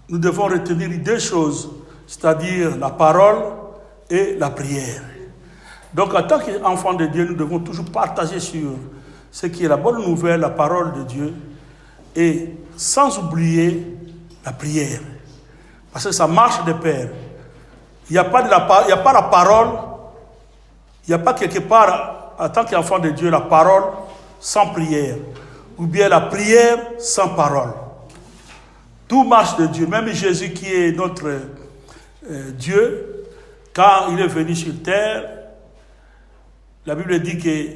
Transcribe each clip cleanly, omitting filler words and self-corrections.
nous devons retenir deux choses, c'est-à-dire la parole et la prière. Donc, en tant qu'enfants de Dieu, nous devons toujours partager sur ce qui est la bonne nouvelle, la parole de Dieu, et sans oublier la prière. Parce que ça marche de pair. Il n'y a pas la parole, il n'y a pas quelque part, en tant qu'enfant de Dieu, la parole sans prière, ou bien la prière sans parole. Tout marche de Dieu. Même Jésus qui est notre Dieu, quand il est venu sur terre, la Bible dit que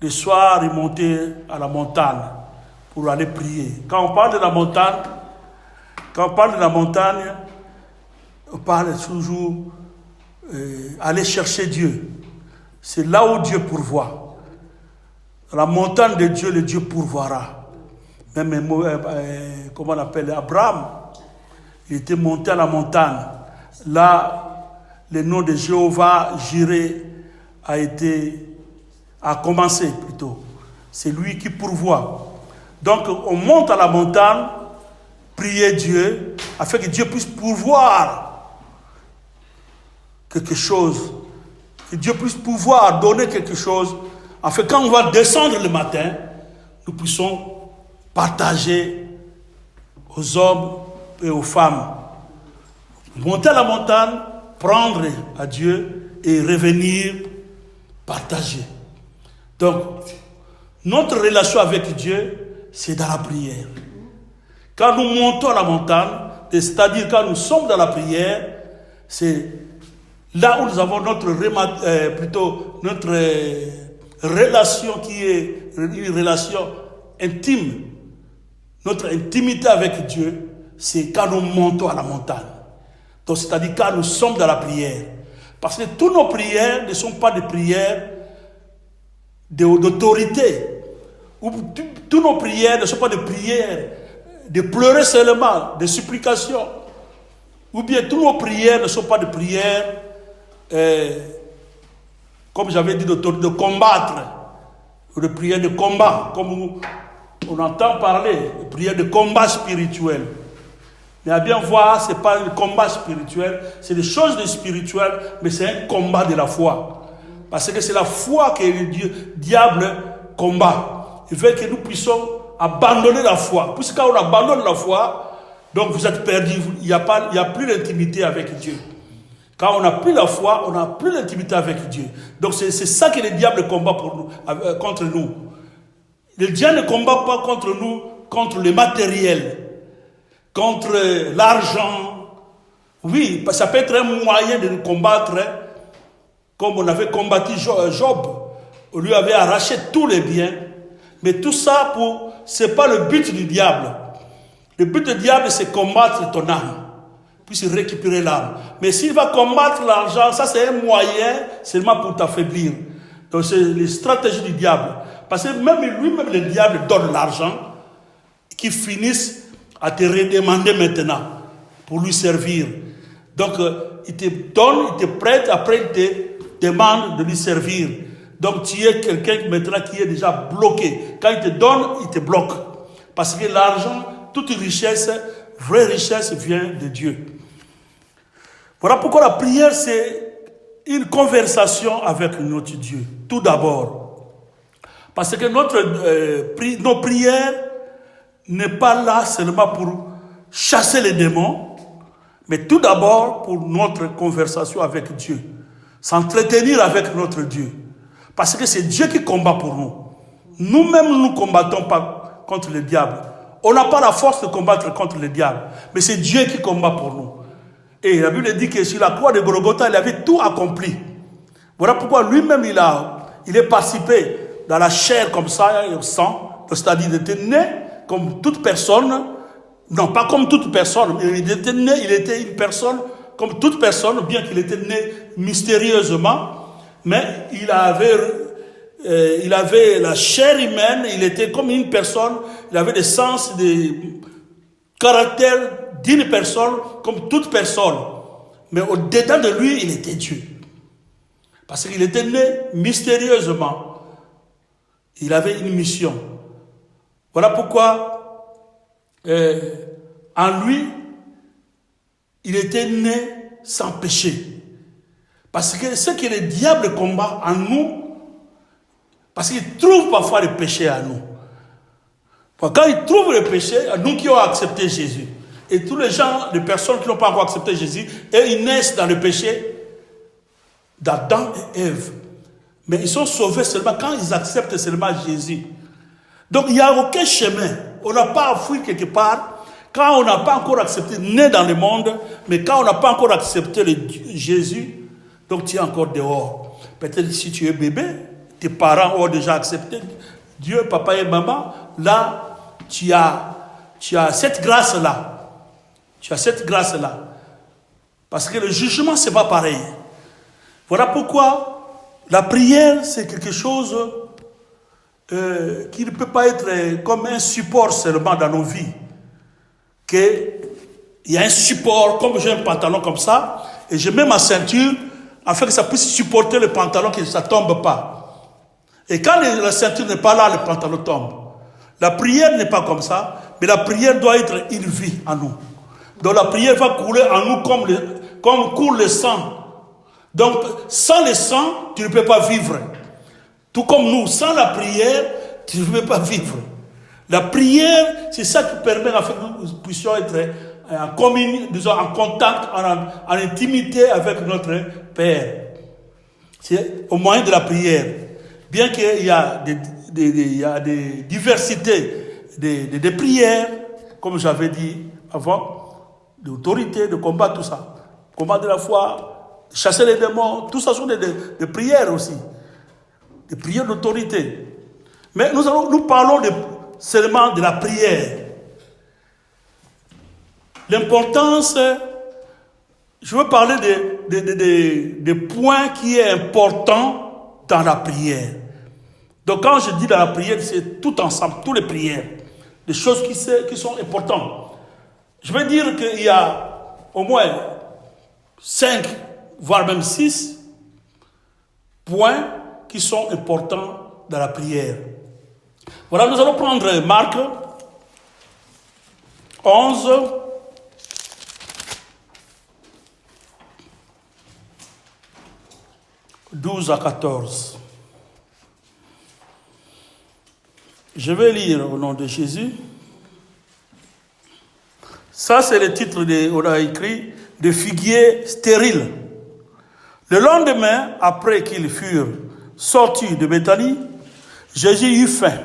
le soir, il montait à la montagne pour aller prier. Quand on parle de la montagne, on parle toujours aller chercher Dieu. C'est là où Dieu pourvoit. À la montagne de Dieu, le Dieu pourvoira. Même, comment on appelle, Abraham, il était monté à la montagne. Là, le nom de Jéhovah, Jireh, a commencé plutôt. C'est lui qui pourvoit. Donc, on monte à la montagne, prier Dieu, afin que Dieu puisse pourvoir quelque chose. Que Dieu puisse pouvoir donner quelque chose, afin que quand on va descendre le matin, nous puissions partager aux hommes et aux femmes. Monter à la montagne, prendre à Dieu et revenir partager. Donc, notre relation avec Dieu, c'est dans la prière. Quand nous montons à la montagne, c'est-à-dire quand nous sommes dans la prière, c'est là où nous avons notre relation qui est une relation intime. Notre intimité avec Dieu, c'est quand nous montons à la montagne. Donc, c'est-à-dire quand nous sommes dans la prière. Parce que toutes nos prières ne sont pas des prières d'autorité. Toutes nos prières ne sont pas des prières de pleurer seulement, de supplications. Ou bien toutes nos prières ne sont pas des prières, comme j'avais dit, de combattre, ou de prières de combat, comme on entend parler, de prières de combat spirituel. Mais à bien voir, ce n'est pas un combat spirituel, c'est des choses de spirituel, mais c'est un combat de la foi. Parce que c'est la foi que le diable combat. Il veut que nous puissions abandonner la foi. Puisque quand on abandonne la foi, donc vous êtes perdus, il n'y a plus d'intimité avec Dieu. Quand on n'a plus la foi, on n'a plus l'intimité avec Dieu. Donc c'est ça que le diable combat contre nous. Le diable ne combat pas contre nous, contre le matériel, contre l'argent. Oui, ça peut être un moyen de nous combattre, comme on avait combattu Job. On lui avait arraché tous les biens. Mais tout ça, c'est pas le but du diable. Le but du diable, c'est combattre ton âme, puis récupérer l'âme. Mais s'il va combattre l'argent, ça c'est un moyen seulement pour t'affaiblir. Donc c'est les stratégies du diable. Parce que lui-même, le diable donne l'argent, qui finissent à te redemander maintenant pour lui servir. Donc, il te donne, il te prête, après il te demande de lui servir. Donc, tu es quelqu'un maintenant qui est déjà bloqué. Quand il te donne, il te bloque. Parce que l'argent, toute richesse, vraie richesse vient de Dieu. Voilà pourquoi la prière, c'est une conversation avec notre Dieu. Tout d'abord. Parce que nos prières n'est pas là seulement pour chasser les démons, mais tout d'abord pour notre conversation avec Dieu. S'entretenir avec notre Dieu. Parce que c'est Dieu qui combat pour nous. Nous-mêmes, nous ne combattons pas contre le diable. On n'a pas la force de combattre contre le diable. Mais c'est Dieu qui combat pour nous. Et la Bible dit que sur la croix de Golgotha, il avait tout accompli. Voilà pourquoi lui-même, il est participé dans la chair comme ça, et au sang. C'est-à-dire, il était né comme toute personne. Non, pas comme toute personne. Il était né, il était une personne comme toute personne, bien qu'il était né mystérieusement. Mais il avait la chair humaine, il était comme une personne, il avait des sens, des caractères d'une personne, comme toute personne. Mais au-dedans de lui, il était Dieu. Parce qu'il était né mystérieusement. Il avait une mission. Voilà pourquoi, en lui, il était né sans péché. Parce que ce que le diable combat en nous, parce qu'il trouve parfois le péché en nous. Quand il trouve le péché, nous qui avons accepté Jésus, et tous les gens, les personnes qui n'ont pas encore accepté Jésus, et ils naissent dans le péché d'Adam et Ève. Mais ils sont sauvés seulement quand ils acceptent seulement Jésus. Donc il n'y a aucun chemin. On n'a pas à fuir quelque part. Quand on n'a pas encore accepté, né dans le monde, mais quand on n'a pas encore accepté Jésus, donc tu es encore dehors. Peut-être si tu es bébé, tes parents ont déjà accepté Dieu, papa et maman, là, tu as cette grâce-là. Tu as cette grâce-là. Parce que le jugement, ce n'est pas pareil. Voilà pourquoi la prière, c'est quelque chose qui ne peut pas être comme un support seulement dans nos vies. Il y a un support, comme j'ai un pantalon comme ça, et je mets ma ceinture afin que ça puisse supporter le pantalon, que ça ne tombe pas. Et quand la ceinture n'est pas là, le pantalon tombe. La prière n'est pas comme ça, mais la prière doit être une vie en nous. Donc la prière va couler en nous comme coule le sang. Donc sans le sang, tu ne peux pas vivre. Tout comme nous, sans la prière, tu ne peux pas vivre. La prière, c'est ça qui permet en fait, que nous puissions être en communion, disons, en contact, en intimité avec notre Père. C'est au moyen de la prière. Bien qu'il y a des diversités de prières, comme j'avais dit avant, d'autorité, de combat, tout ça. Combat de la foi, chasser les démons, tout ça sont des prières aussi. Des prières d'autorité. Mais nous parlons seulement de la prière. L'importance, je veux parler des points qui est important dans la prière. Donc quand je dis dans la prière, c'est tout ensemble, toutes les prières, des choses qui sont importantes. Je veux dire qu'il y a au moins 5, voire même 6 points qui sont importants dans la prière. Voilà, nous allons prendre Marc 11, « 12 à 14. Je vais lire au nom de Jésus. Ça, c'est le titre, on a écrit, de figuier stérile. Le lendemain, après qu'ils furent sortis de Béthanie, Jésus eut faim.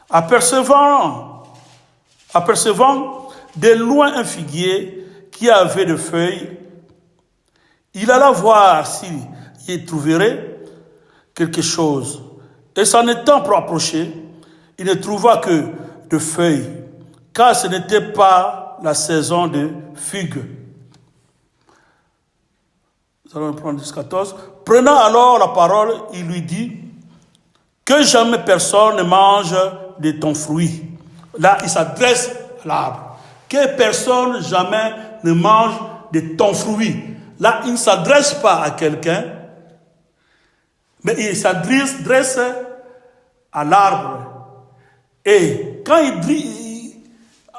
Apercevant de loin un figuier qui avait des feuilles, il alla voir s'il y trouverait quelque chose. Et s'en étant approché, il ne trouva que de feuilles, car ce n'était pas la saison de figues. Nous allons prendre jusqu'à 14. Prenant alors la parole, il lui dit, que jamais personne ne mange de ton fruit. Là, il s'adresse à l'arbre. Que personne jamais ne mange de ton fruit. Là, il ne s'adresse pas à quelqu'un, mais il s'adresse à l'arbre. Et quand il dit,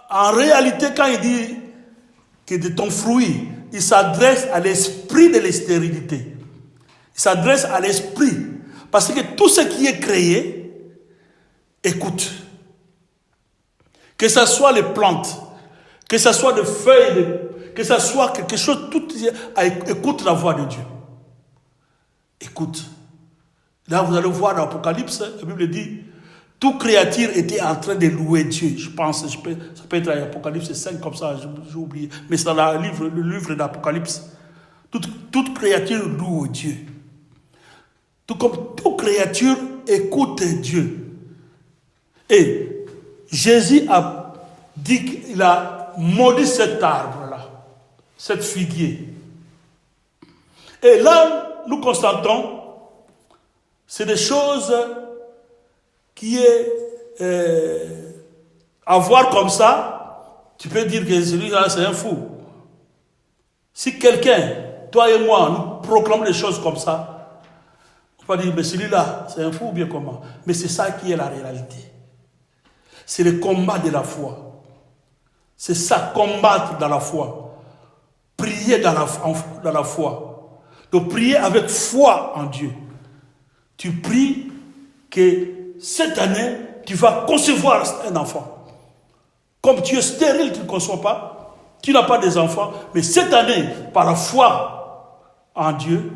en réalité, quand il dit que de ton fruit, il s'adresse à l'esprit de l'estérilité. Il s'adresse à l'esprit. Parce que tout ce qui est créé, écoute. Que ce soit les plantes, que ce soit des feuilles, que ce soit quelque chose, tout écoute la voix de Dieu. Écoute. Là, vous allez voir dans l'Apocalypse, la Bible dit, toute créature était en train de louer Dieu. Je pense, ça peut être l'Apocalypse 5 comme ça, j'ai oublié. Mais c'est dans le livre d'Apocalypse. Toute créature loue Dieu. Tout comme toute créature écoute Dieu. Et Jésus a dit qu'il a maudit cet arbre-là, cet figuier. Et là, nous constatons, c'est des choses qui est à voir comme ça, tu peux dire que celui-là c'est un fou. Si quelqu'un, toi et moi, nous proclamons des choses comme ça, on va dire, mais celui-là, c'est un fou ou bien comment? Mais c'est ça qui est la réalité. C'est le combat de la foi. C'est ça, combattre dans la foi. prier dans la foi, de prier avec foi en Dieu. Tu pries que cette année, tu vas concevoir un enfant. Comme tu es stérile, tu ne conçois pas, tu n'as pas des enfants, mais cette année, par la foi en Dieu,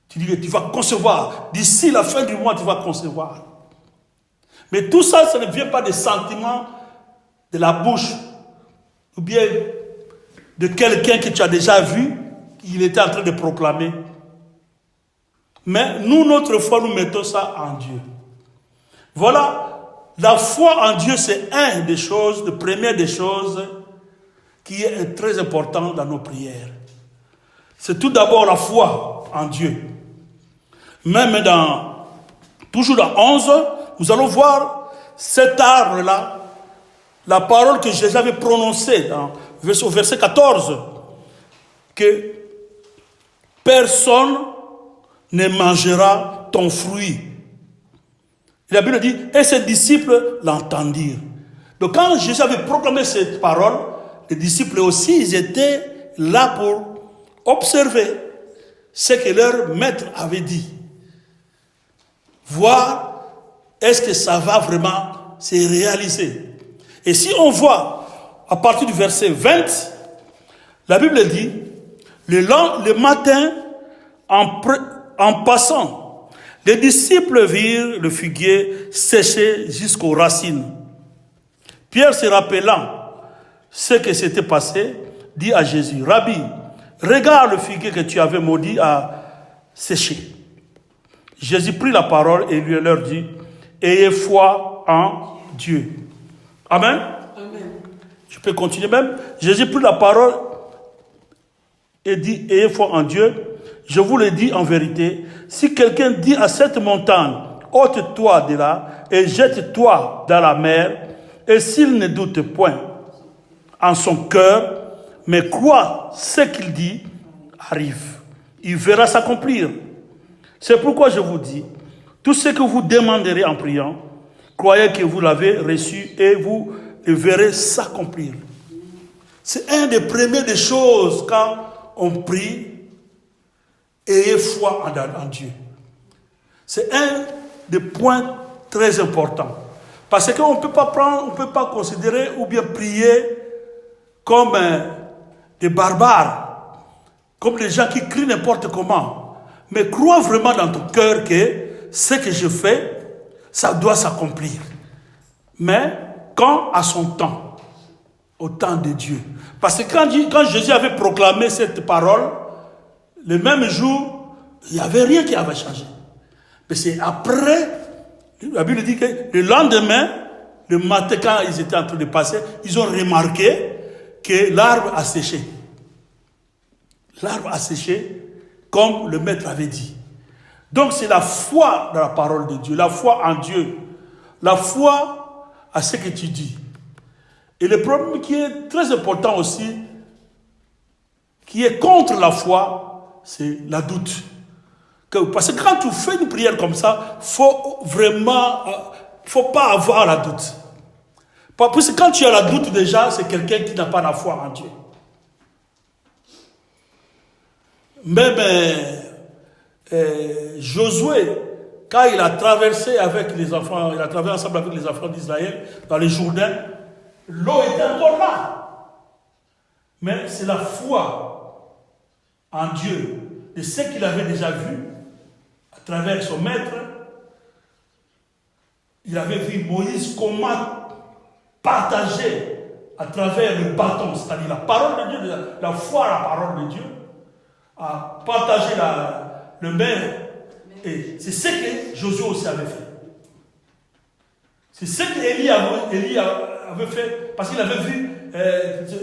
tu dis que tu vas concevoir. D'ici la fin du mois, tu vas concevoir. Mais tout ça, ça ne vient pas des sentiments de la bouche, ou bien de quelqu'un que tu as déjà vu, qu'il était en train de proclamer. Mais nous, notre foi, nous mettons ça en Dieu. Voilà, la foi en Dieu, c'est une des choses, la première des choses qui est très important dans nos prières. C'est tout d'abord la foi en Dieu. Même toujours dans 11, nous allons voir cet arbre-là, la parole que Jésus avait prononcée au verset 14, que personne ne mangera ton fruit. Et la Bible dit, et ses disciples l'entendirent. Donc quand Jésus avait proclamé cette parole, les disciples aussi, ils étaient là pour observer ce que leur maître avait dit. Voir, est-ce que ça va vraiment se réaliser. Et si on voit, à partir du verset 20, la Bible dit, le matin, en passant, les disciples virent le figuier séché jusqu'aux racines. Pierre, se rappelant ce qui s'était passé, dit à Jésus, Rabbi, regarde le figuier que tu avais maudit à sécher. Jésus prit la parole et lui leur dit, ayez foi en Dieu. Amen. Amen. Je peux continuer même. Jésus prit la parole et dit, ayez foi en Dieu. Je vous le dis en vérité, si quelqu'un dit à cette montagne, ôte-toi de là et jette-toi dans la mer, et s'il ne doute point en son cœur, mais croit ce qu'il dit, arrive. Il verra s'accomplir. C'est pourquoi je vous dis, tout ce que vous demanderez en priant, croyez que vous l'avez reçu et vous le verrez s'accomplir. C'est une des premières des choses quand on prie, ayez foi en Dieu. C'est un des points très importants. Parce qu'on ne peut pas considérer ou bien prier comme des barbares, comme des gens qui crient n'importe comment. Mais crois vraiment dans ton cœur que ce que je fais, ça doit s'accomplir. Mais quand à son temps, au temps de Dieu. Parce que quand Jésus avait proclamé cette parole, le même jour, il n'y avait rien qui avait changé. Mais c'est après, la Bible dit que le lendemain, le matin, quand ils étaient en train de passer, ils ont remarqué que l'arbre a séché. L'arbre a séché, comme le maître avait dit. Donc c'est la foi dans la parole de Dieu, la foi en Dieu, la foi à ce que tu dis. Et le problème qui est très important aussi, qui est contre la foi, c'est la doute. Parce que quand tu fais une prière comme ça, faut pas avoir la doute. Parce que quand tu as la doute déjà, c'est quelqu'un qui n'a pas la foi en Dieu. Même Josué, quand il a traversé avec les enfants, il a traversé ensemble avec les enfants d'Israël dans les Jourdain, l'eau était encore là. Mais c'est la foi en Dieu, de ce qu'il avait déjà vu à travers son maître. Il avait vu Moïse comment partager à travers le bâton, c'est-à-dire la parole de Dieu, la foi à la parole de Dieu, à partager le maire. Et c'est ce que Josué aussi avait fait. C'est ce qu'Élie avait fait parce qu'il avait vu,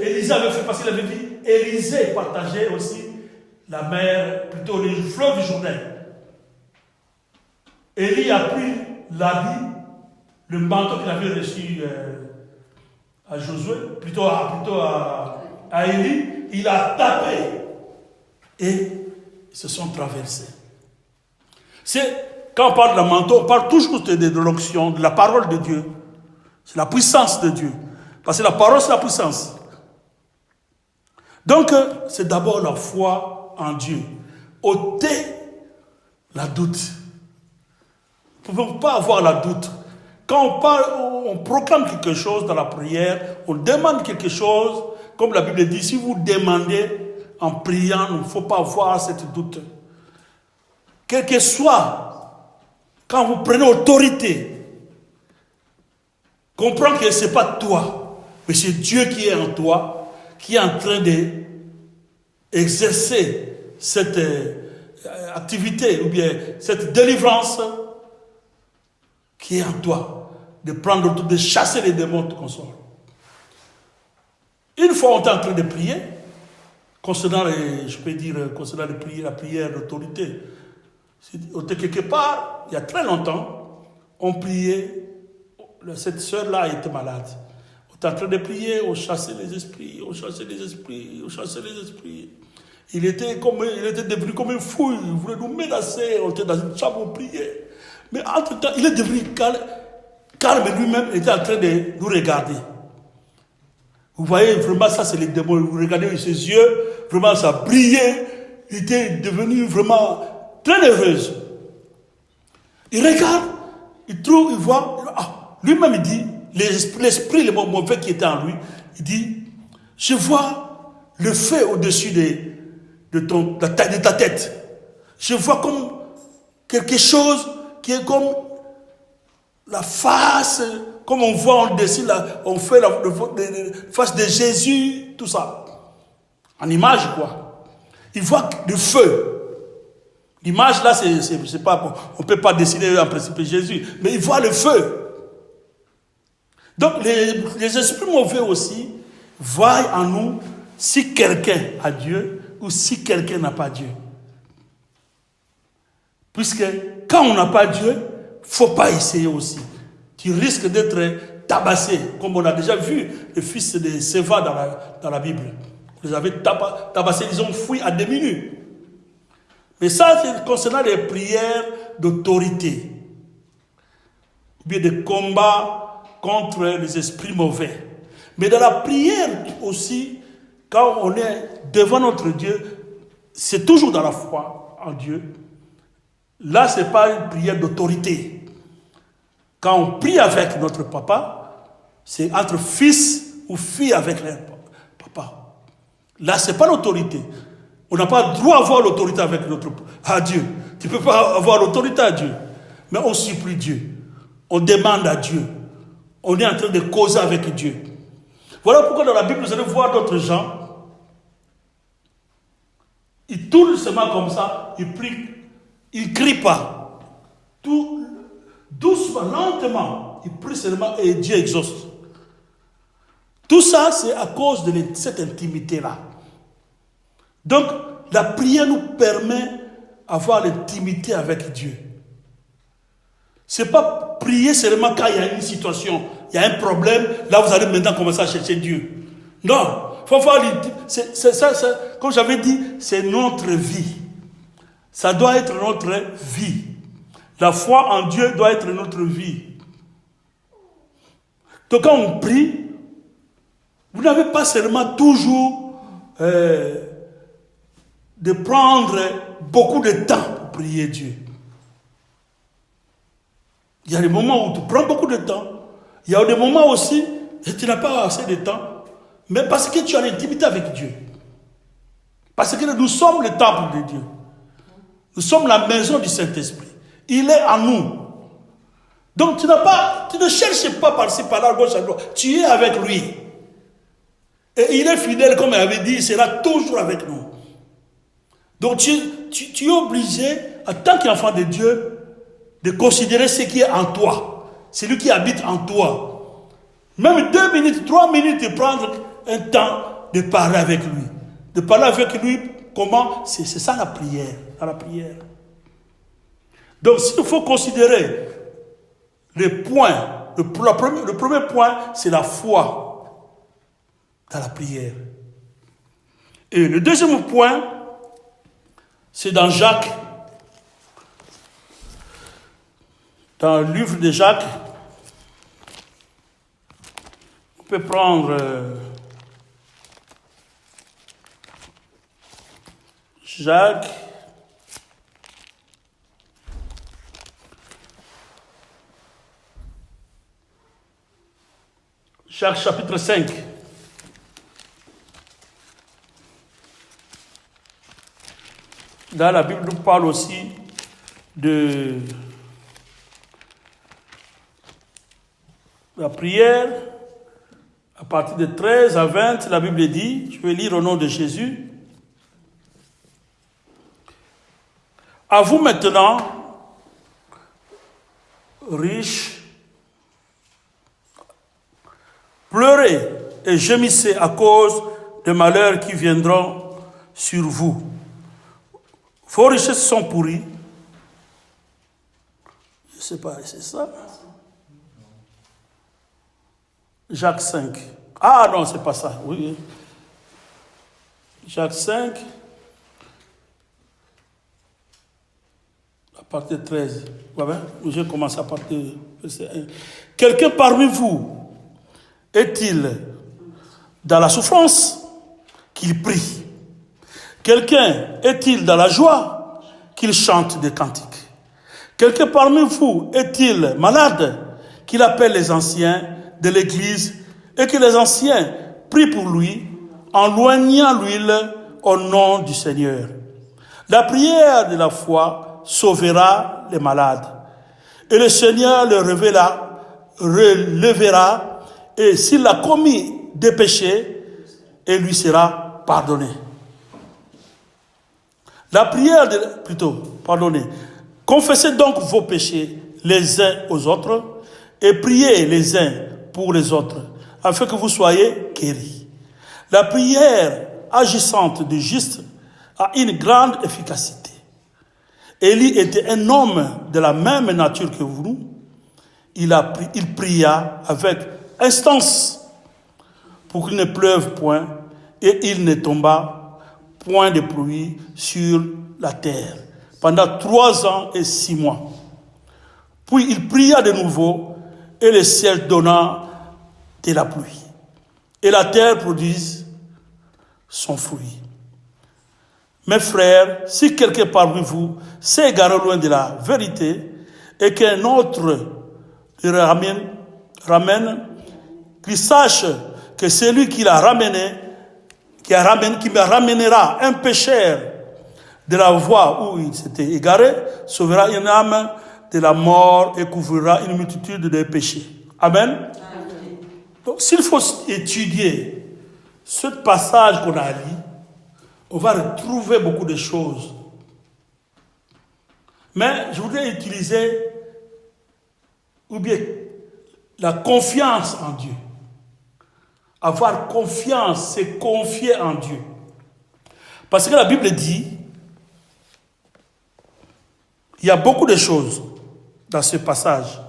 Élisée avait fait parce qu'il avait vu Élisée partager aussi la mer, plutôt le fleuve du Jourdain. Élie a pris l'habit, le manteau qu'il avait reçu à Josué, plutôt à Élie, il a tapé et ils se sont traversés. Quand on parle de la manteau, on parle toujours de l'onction, de la parole de Dieu. C'est la puissance de Dieu. Parce que la parole, c'est la puissance. Donc, c'est d'abord la foi en Dieu. Ôtez la doute. Vous ne pouvez pas avoir la doute. Quand on parle, on proclame quelque chose dans la prière, on demande quelque chose, comme la Bible dit, si vous demandez en priant, il ne faut pas avoir cette doute. Quel que soit, quand vous prenez autorité, comprends que ce n'est pas toi, mais c'est Dieu qui est en toi, qui est en train d'exercer cette activité, ou bien cette délivrance qui est en toi, de prendre tout, de chasser les démons de console. Une fois on est en train de prier, concernant la prière d'autorité, on était quelque part, il y a très longtemps, on priait, cette sœur-là était malade. On était en train de prier, on chassait les esprits, Il était devenu comme un fou, il voulait nous menacer, on était dans une chambre, on priait. Mais entre-temps, il est devenu calme lui-même, il était en train de nous regarder. Vous voyez, vraiment, ça c'est les démons. Vous regardez ses yeux, vraiment ça brillait. Il était devenu vraiment très nerveux. Il regarde, il trouve, il voit. Lui-même il dit, l'esprit le mauvais qui était en lui, il dit, je vois le feu au-dessus de ta tête. Je vois comme quelque chose qui est comme la face, comme on voit, on dessine, on fait la face de Jésus, tout ça. En image, quoi. Il voit le feu. L'image, là, c'est pas, on ne peut pas dessiner en principe Jésus, mais il voit le feu. Donc, les esprits mauvais aussi voient en nous si quelqu'un a Dieu ou si quelqu'un n'a pas Dieu. Puisque quand on n'a pas Dieu, il ne faut pas essayer aussi. Tu risques d'être tabassé, comme on a déjà vu le fils de Séva dans la Bible. Vous les avez tabassés, ils ont fui à 2 minutes. Mais ça, c'est concernant les prières d'autorité. Ou bien des combats contre les esprits mauvais. Mais dans la prière aussi, quand on est devant notre Dieu, c'est toujours dans la foi en Dieu. Là, ce n'est pas une prière d'autorité. Quand on prie avec notre papa, c'est entre fils ou fille avec leur papa. Là, ce n'est pas l'autorité. On n'a pas le droit d'avoir l'autorité avec à Dieu. Tu ne peux pas avoir l'autorité à Dieu. Mais on supplie Dieu. On demande à Dieu. On est en train de causer avec Dieu. Voilà pourquoi dans la Bible, vous allez voir d'autres gens. Ils tournent seulement comme ça, ils prient. Ils ne crient pas. Tout doucement, lentement, ils prient seulement et Dieu exauce. Tout ça, c'est à cause de cette intimité-là. Donc, la prière nous permet d'avoir l'intimité avec Dieu. Ce n'est pas prier seulement quand il y a une situation, il y a un problème, là vous allez maintenant commencer à chercher Dieu. Non, il faut voir, comme j'avais dit, c'est notre vie. Ça doit être notre vie. La foi en Dieu doit être notre vie. Donc quand on prie, vous n'avez pas seulement toujours de prendre beaucoup de temps pour prier Dieu. Il y a des moments où tu prends beaucoup de temps. Il y a des moments aussi où tu n'as pas assez de temps. Mais parce que tu as l'intimité avec Dieu. Parce que nous sommes le temple de Dieu. Nous sommes la maison du Saint-Esprit. Il est en nous. Donc tu ne cherches pas par-ci, par-là, à gauche, à droite. Tu es avec lui. Et il est fidèle, comme il avait dit, il sera toujours avec nous. Donc tu es obligé, en tant qu'enfant de Dieu, de considérer ce qui est en toi. Celui qui habite en toi. Même 2 minutes, 3 minutes, de prendre un temps de parler avec lui. De parler avec lui, comment? C'est ça la prière. La prière. Donc s'il faut considérer les points, le premier point, c'est la foi dans la prière. Et le deuxième point, c'est dans Jacques. Dans le livre de Jacques, on peut prendre Jacques. Jacques chapitre 5. Là, la Bible nous parle aussi de la prière. À partir de 13 à 20, la Bible dit, je vais lire au nom de Jésus. À vous maintenant, riches, pleurez et gémissez à cause des malheurs qui viendront sur vous. Vos richesses sont pourries. Je ne sais pas, c'est ça? Jacques 5. Ah non, c'est pas ça. Oui. Jacques 5. À partir de 13. Je commence à partir de verset 1. Quelqu'un parmi vous est-il dans la souffrance qu'il prie? Quelqu'un est-il dans la joie qu'il chante des cantiques? Quelqu'un parmi vous est-il malade qu'il appelle les anciens de l'Église et que les anciens prient pour lui en loignant l'huile au nom du Seigneur? La prière de la foi sauvera les malades et le Seigneur le relèvera et s'il a commis des péchés, il lui sera pardonné. La prière confessez donc vos péchés les uns aux autres et priez les uns pour les autres, afin que vous soyez guéris. La prière agissante du juste a une grande efficacité. Élie était un homme de la même nature que vous. Il pria avec instance pour qu'il ne pleuve point et il ne tomba point de pluie sur la terre pendant 3 ans et 6 mois. Puis il pria de nouveau et le ciel donna de la pluie et la terre produit son fruit. Mes frères, si quelqu'un parmi vous s'est égaré loin de la vérité et qu'un autre le ramène, qu'il sache que celui qui l'a ramené, qui me ramènera un pécheur de la voie où il s'était égaré, sauvera une âme de la mort et couvrira une multitude de péchés. Amen. Amen. Donc, s'il faut étudier ce passage qu'on a lu, on va retrouver beaucoup de choses. Mais je voudrais utiliser, ou bien, la confiance en Dieu. Avoir confiance, c'est confier en Dieu. Parce que la Bible dit, il y a beaucoup de choses dans ce passage.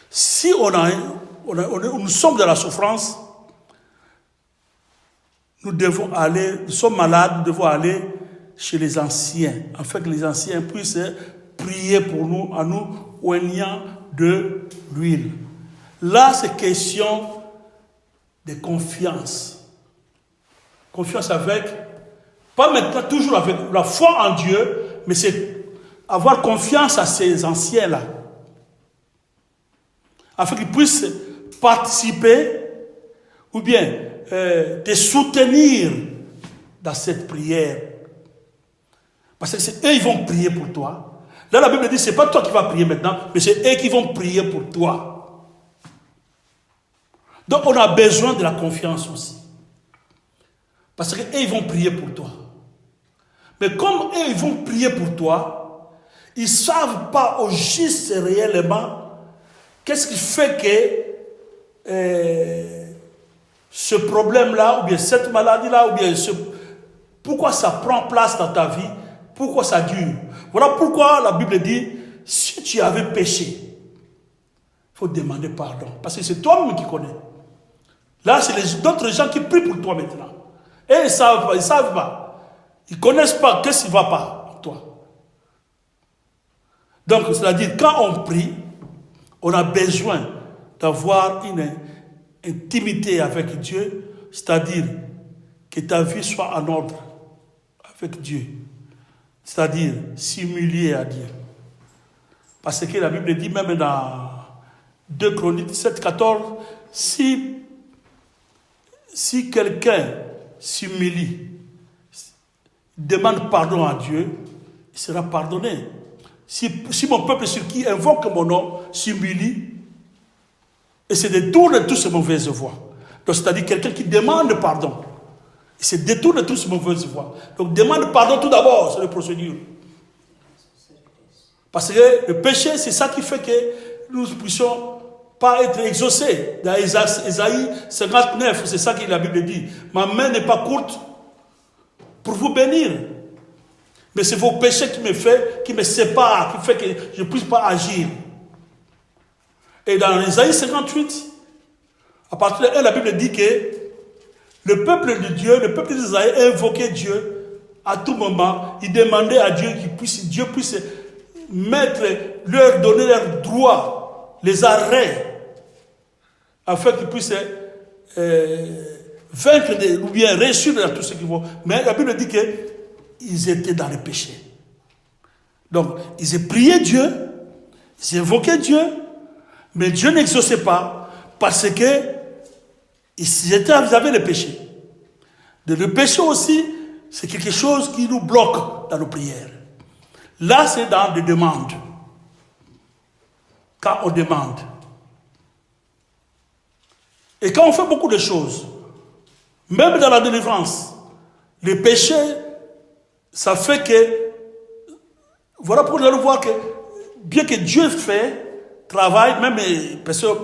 Si nous sommes dans la souffrance, nous sommes malades, nous devons aller chez les anciens, afin que les anciens puissent prier pour nous en nous oignant de l'huile. Là, c'est question de confiance. Confiance avec, pas maintenant toujours avec la foi en Dieu, mais c'est avoir confiance à ces anciens-là. Afin qu'ils puissent participer ou bien te soutenir dans cette prière. Parce que c'est eux qui vont prier pour toi. Là, la Bible dit, c'est pas toi qui vas prier maintenant, mais c'est eux qui vont prier pour toi. Donc, on a besoin de la confiance aussi. Parce qu'eux, ils vont prier pour toi. Mais comme eux, ils vont prier pour toi, ils ne savent pas au juste réellement qu'est-ce qui fait que ce problème-là, ou bien cette maladie-là, ou bien pourquoi ça prend place dans ta vie, pourquoi ça dure. Voilà pourquoi la Bible dit, si tu avais péché, il faut demander pardon. Parce que c'est toi-même qui connais. Là, c'est d'autres gens qui prient pour toi maintenant. Et ils ne savent pas, ils ne savent pas. Ils ne connaissent pas qu'est-ce qui ne va pas en toi. Donc, c'est-à-dire, quand on prie, on a besoin d'avoir une intimité avec Dieu, c'est-à-dire que ta vie soit en ordre avec Dieu. C'est-à-dire s'humilier à Dieu. Parce que la Bible dit même dans 2 Chroniques 17, 14, si quelqu'un s'humilie, demande pardon à Dieu, il sera pardonné. Si mon peuple sur qui invoque mon nom s'humilie et se détourne de toutes ces mauvaises voies. Donc c'est-à-dire quelqu'un qui demande pardon. Il se détourne de toutes ces mauvaises voies. Donc demande pardon tout d'abord, c'est la procédure. Parce que le péché, c'est ça qui fait que nous ne puissions pas être exaucés. Dans Ésaïe 59, c'est ça que la Bible dit. Ma main n'est pas courte pour vous bénir. Mais c'est vos péchés qui me séparent, qui fait que je ne puisse pas agir. Et dans Ésaïe 58, à partir de 1, la Bible dit que le peuple de Dieu, le peuple d'Israël invoquait Dieu à tout moment. Il demandait à Dieu que Dieu puisse leur donner leurs droits, les arrêts, afin qu'ils puissent vaincre ou bien réussir dans tout ce qu'ils vont. Mais la Bible dit qu'ils étaient dans le péché. Donc, ils ont prié Dieu, ils invoquaient Dieu, mais Dieu n'exauçait pas parce que ils avaient le péché. Le péché aussi, c'est quelque chose qui nous bloque dans nos prières. Là, c'est dans des demandes. Quand on demande. Et quand on fait beaucoup de choses, même dans la délivrance, le péché, ça fait que, voilà pourquoi nous allons voir que, bien que Dieu travaille, même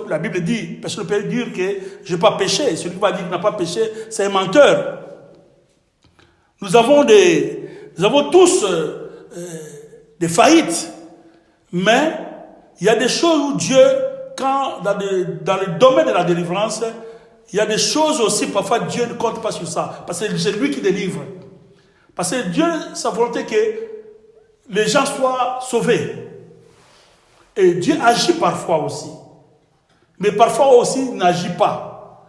la Bible dit, personne ne peut dire que je n'ai pas péché. Celui qui va dire qu'il n'a pas péché, c'est un menteur. Nous avons tous des faillites, mais il y a des choses où Dieu, dans le domaine de la délivrance, il y a des choses aussi, parfois Dieu ne compte pas sur ça, parce que c'est lui qui délivre. Parce que Dieu, sa volonté que les gens soient sauvés. Et Dieu agit parfois aussi. Mais parfois aussi, il n'agit pas.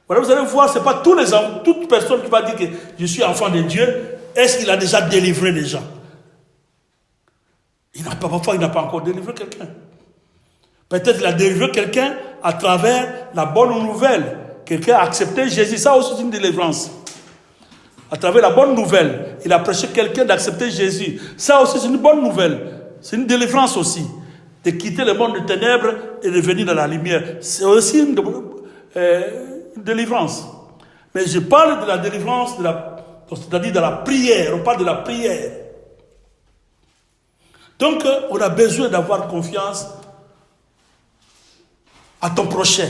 Voilà, vous allez voir, ce n'est pas toute personne qui va dire que je suis enfant de Dieu, est-ce qu'il a déjà délivré les gens? Parfois, il n'a pas encore délivré quelqu'un. Peut-être qu'il a délivré quelqu'un à travers la bonne nouvelle. Quelqu'un a accepté Jésus. Ça aussi, c'est une délivrance. À travers la bonne nouvelle, il a prêché quelqu'un d'accepter Jésus. Ça aussi, c'est une bonne nouvelle. C'est une délivrance aussi. De quitter le monde des ténèbres et de venir dans la lumière. C'est aussi une délivrance. Mais je parle de la délivrance, c'est-à-dire de la prière. On parle de la prière. Donc, on a besoin d'avoir confiance à ton prochain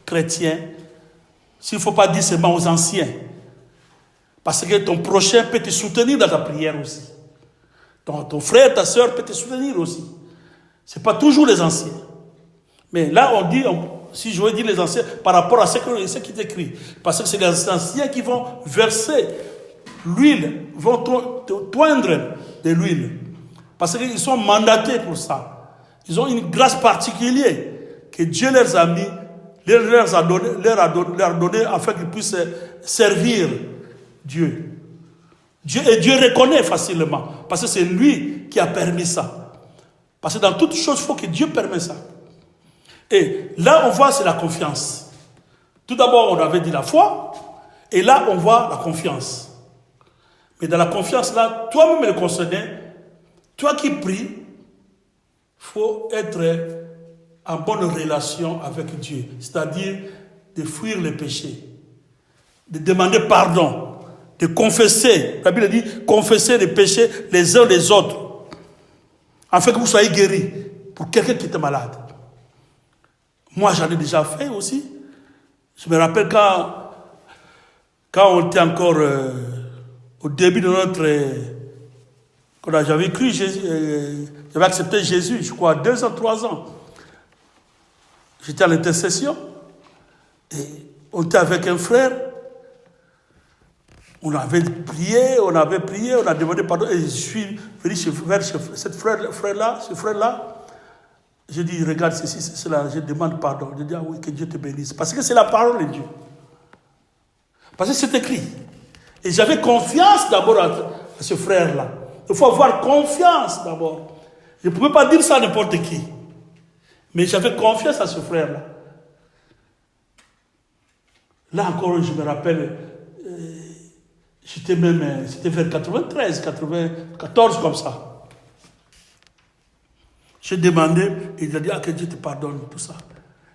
chrétien. S'il ne faut pas dire seulement aux anciens. Parce que ton prochain peut te soutenir dans ta prière aussi. Ton frère, ta soeur peut te soutenir aussi. Ce n'est pas toujours les anciens. Mais là, on dit, si je veux dire les anciens, par rapport à ce qui est écrit. Parce que c'est les anciens qui vont verser l'huile, vont toindre de l'huile. Parce qu'ils sont mandatés pour ça. Ils ont une grâce particulière que Dieu leur a mis, leur a donné afin qu'ils puissent servir Dieu. Et Dieu reconnaît facilement. Parce que c'est lui qui a permis ça. Parce que dans toutes choses, il faut que Dieu permette ça. Et là, on voit, c'est la confiance. Tout d'abord, on avait dit la foi. Et là, on voit la confiance. Mais dans la confiance, là, toi-même le concerné, toi qui pries, il faut être en bonne relation avec Dieu. C'est-à-dire de fuir les péchés. De demander pardon. De confesser. La Bible dit, confesser les péchés les uns les autres. Afin que vous soyez guéris pour quelqu'un qui était malade. Moi, j'en ai déjà fait aussi. Je me rappelle quand on était encore au début de quand j'avais cru Jésus, j'avais accepté Jésus, je crois, 2 ans, 3 ans. J'étais à l'intercession et on était avec un frère. On avait prié, on a demandé pardon. Et je suis venu vers ce frère-là. Je dis, regarde ceci, c'est cela, je demande pardon. Je dis, ah oui, que Dieu te bénisse. Parce que c'est la parole de Dieu. Parce que c'est écrit. Et j'avais confiance d'abord à à ce frère-là. Il faut avoir confiance d'abord. Je ne pouvais pas dire ça à n'importe qui. Mais j'avais confiance à ce frère-là. Là encore, je me rappelle, c'était vers 93, 94 comme ça. J'ai demandé, et il a dit, que Dieu te pardonne, tout ça.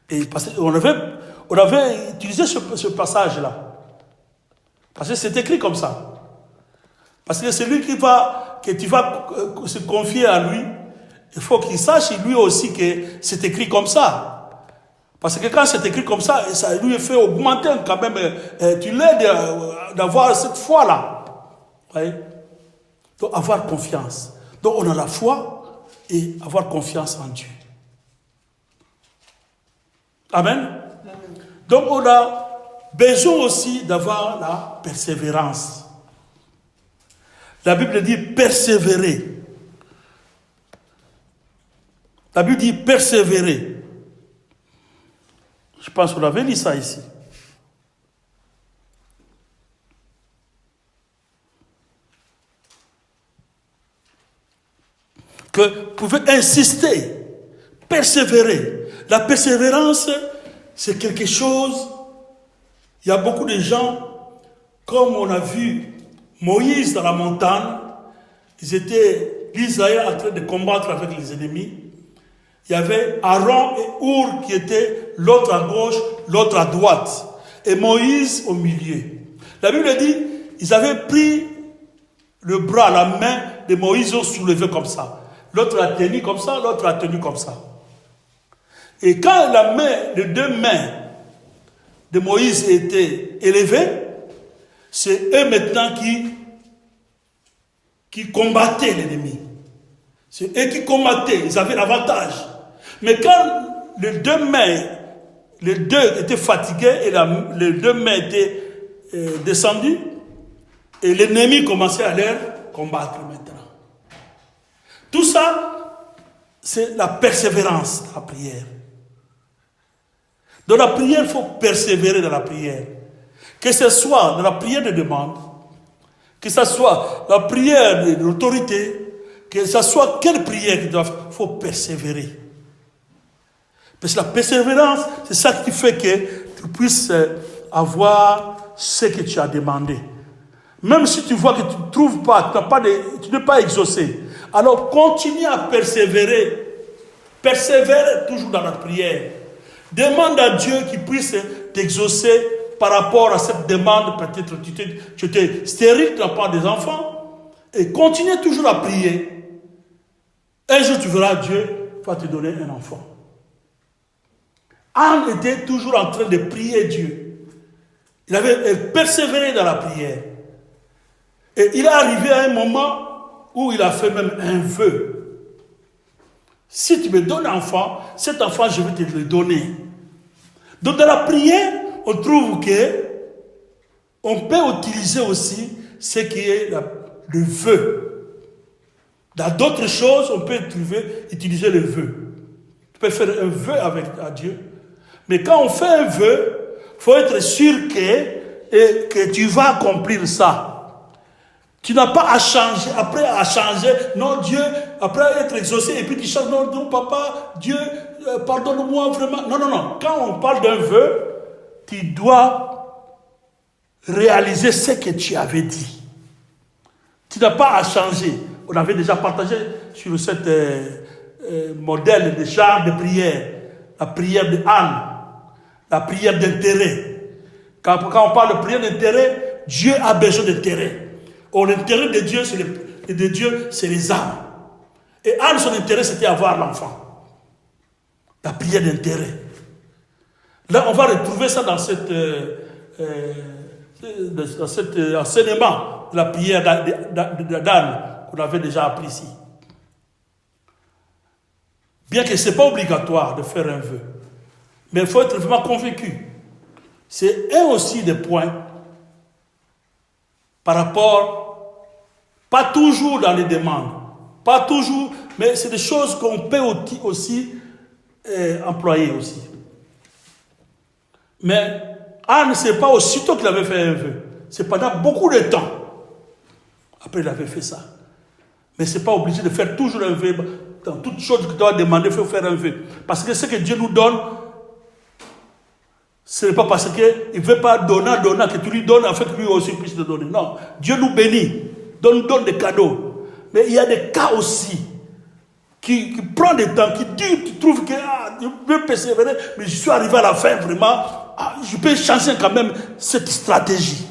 Et parce qu'on avait utilisé ce passage-là. Parce que c'est écrit comme ça. Parce que celui que tu vas se confier à lui, il faut qu'il sache lui aussi que c'est écrit comme ça. Parce que quand c'est écrit comme ça, ça lui fait augmenter quand même. Tu l'aides d'avoir cette foi-là. Oui? Donc avoir confiance. Donc on a la foi et avoir confiance en Dieu. Amen. Donc on a besoin aussi d'avoir la persévérance. La Bible dit persévérer. La Bible dit persévérer. Je pense qu'on avait lu ça ici. Que vous pouvez insister, persévérer. La persévérance, c'est quelque chose. Il y a beaucoup de gens, comme on a vu Moïse dans la montagne, l'Israël en train de combattre avec les ennemis. Il y avait Aaron et Our qui étaient l'autre à gauche, l'autre à droite. Et Moïse au milieu. La Bible dit, ils avaient pris le bras, la main de Moïse, ils ont soulevé comme ça. L'autre a tenu comme ça, l'autre a tenu comme ça. Et quand les deux mains de Moïse étaient élevées, c'est eux maintenant qui combattaient l'ennemi. C'est eux qui combattaient, ils avaient l'avantage. Mais quand les deux étaient fatigués et les deux mains étaient descendues, et l'ennemi commençait à les combattre maintenant. Tout ça, c'est la persévérance dans la prière. Dans la prière, il faut persévérer dans la prière. Que ce soit dans la prière de demande, que ce soit la prière de l'autorité, que ce soit quelle prière qu'il faut persévérer. Parce que la persévérance, c'est ça qui fait que tu puisses avoir ce que tu as demandé. Même si tu vois que tu ne trouves pas, tu n'es pas exaucé, alors continue à persévérer. Persévère toujours dans la prière. Demande à Dieu qu'il puisse t'exaucer par rapport à cette demande. Peut-être tu étais stérile, tu n'as pas des enfants. Et continue toujours à prier. Un jour tu verras Dieu va te donner un enfant. Anne était toujours en train de prier Dieu. Il avait persévéré dans la prière. Et il est arrivé à un moment où il a fait même un vœu. Si tu me donnes un enfant, cet enfant, je vais te le donner. Donc dans la prière, on trouve que on peut utiliser aussi ce qui est le vœu. Dans d'autres choses, on peut utiliser le vœu. Tu peux faire un vœu à Dieu. Mais quand on fait un vœu, il faut être sûr que tu vas accomplir ça. Tu n'as pas à changer, non Dieu, après être exaucé, et puis tu changes, non papa, Dieu, pardonne-moi vraiment. Non. Quand on parle d'un vœu, tu dois réaliser ce que tu avais dit. Tu n'as pas à changer. On avait déjà partagé sur ce modèle de genre de prière, la prière de Anne, la prière d'intérêt. Quand on parle de prière d'intérêt, Dieu a besoin d'intérêt. Or, l'intérêt de Dieu, c'est les âmes. Et Anne, son intérêt, c'était avoir l'enfant. La prière d'intérêt. Là, on va retrouver ça dans cet enseignement de la prière d'Anne qu'on avait déjà appris ici. Bien que ce n'est pas obligatoire de faire un vœu. Mais il faut être vraiment convaincu. C'est un aussi des points par rapport, pas toujours dans les demandes, pas toujours, mais c'est des choses qu'on peut aussi employer aussi. Mais Anne, ce n'est pas aussitôt qu'il avait fait un vœu. C'est pendant beaucoup de temps. Après, il avait fait ça. Mais ce n'est pas obligé de faire toujours un vœu. Dans toute chose que tu dois demander, il faut faire un vœu. Parce que ce que Dieu nous donne, ce n'est pas parce qu'il ne veut pas donner, que tu lui donnes afin que lui aussi puisse te donner. Non, Dieu nous bénit, donne des cadeaux. Mais il y a des cas aussi qui prend des temps, qui dure, tu trouves que je peux persévérer, mais je suis arrivé à la fin vraiment, je peux changer quand même cette stratégie.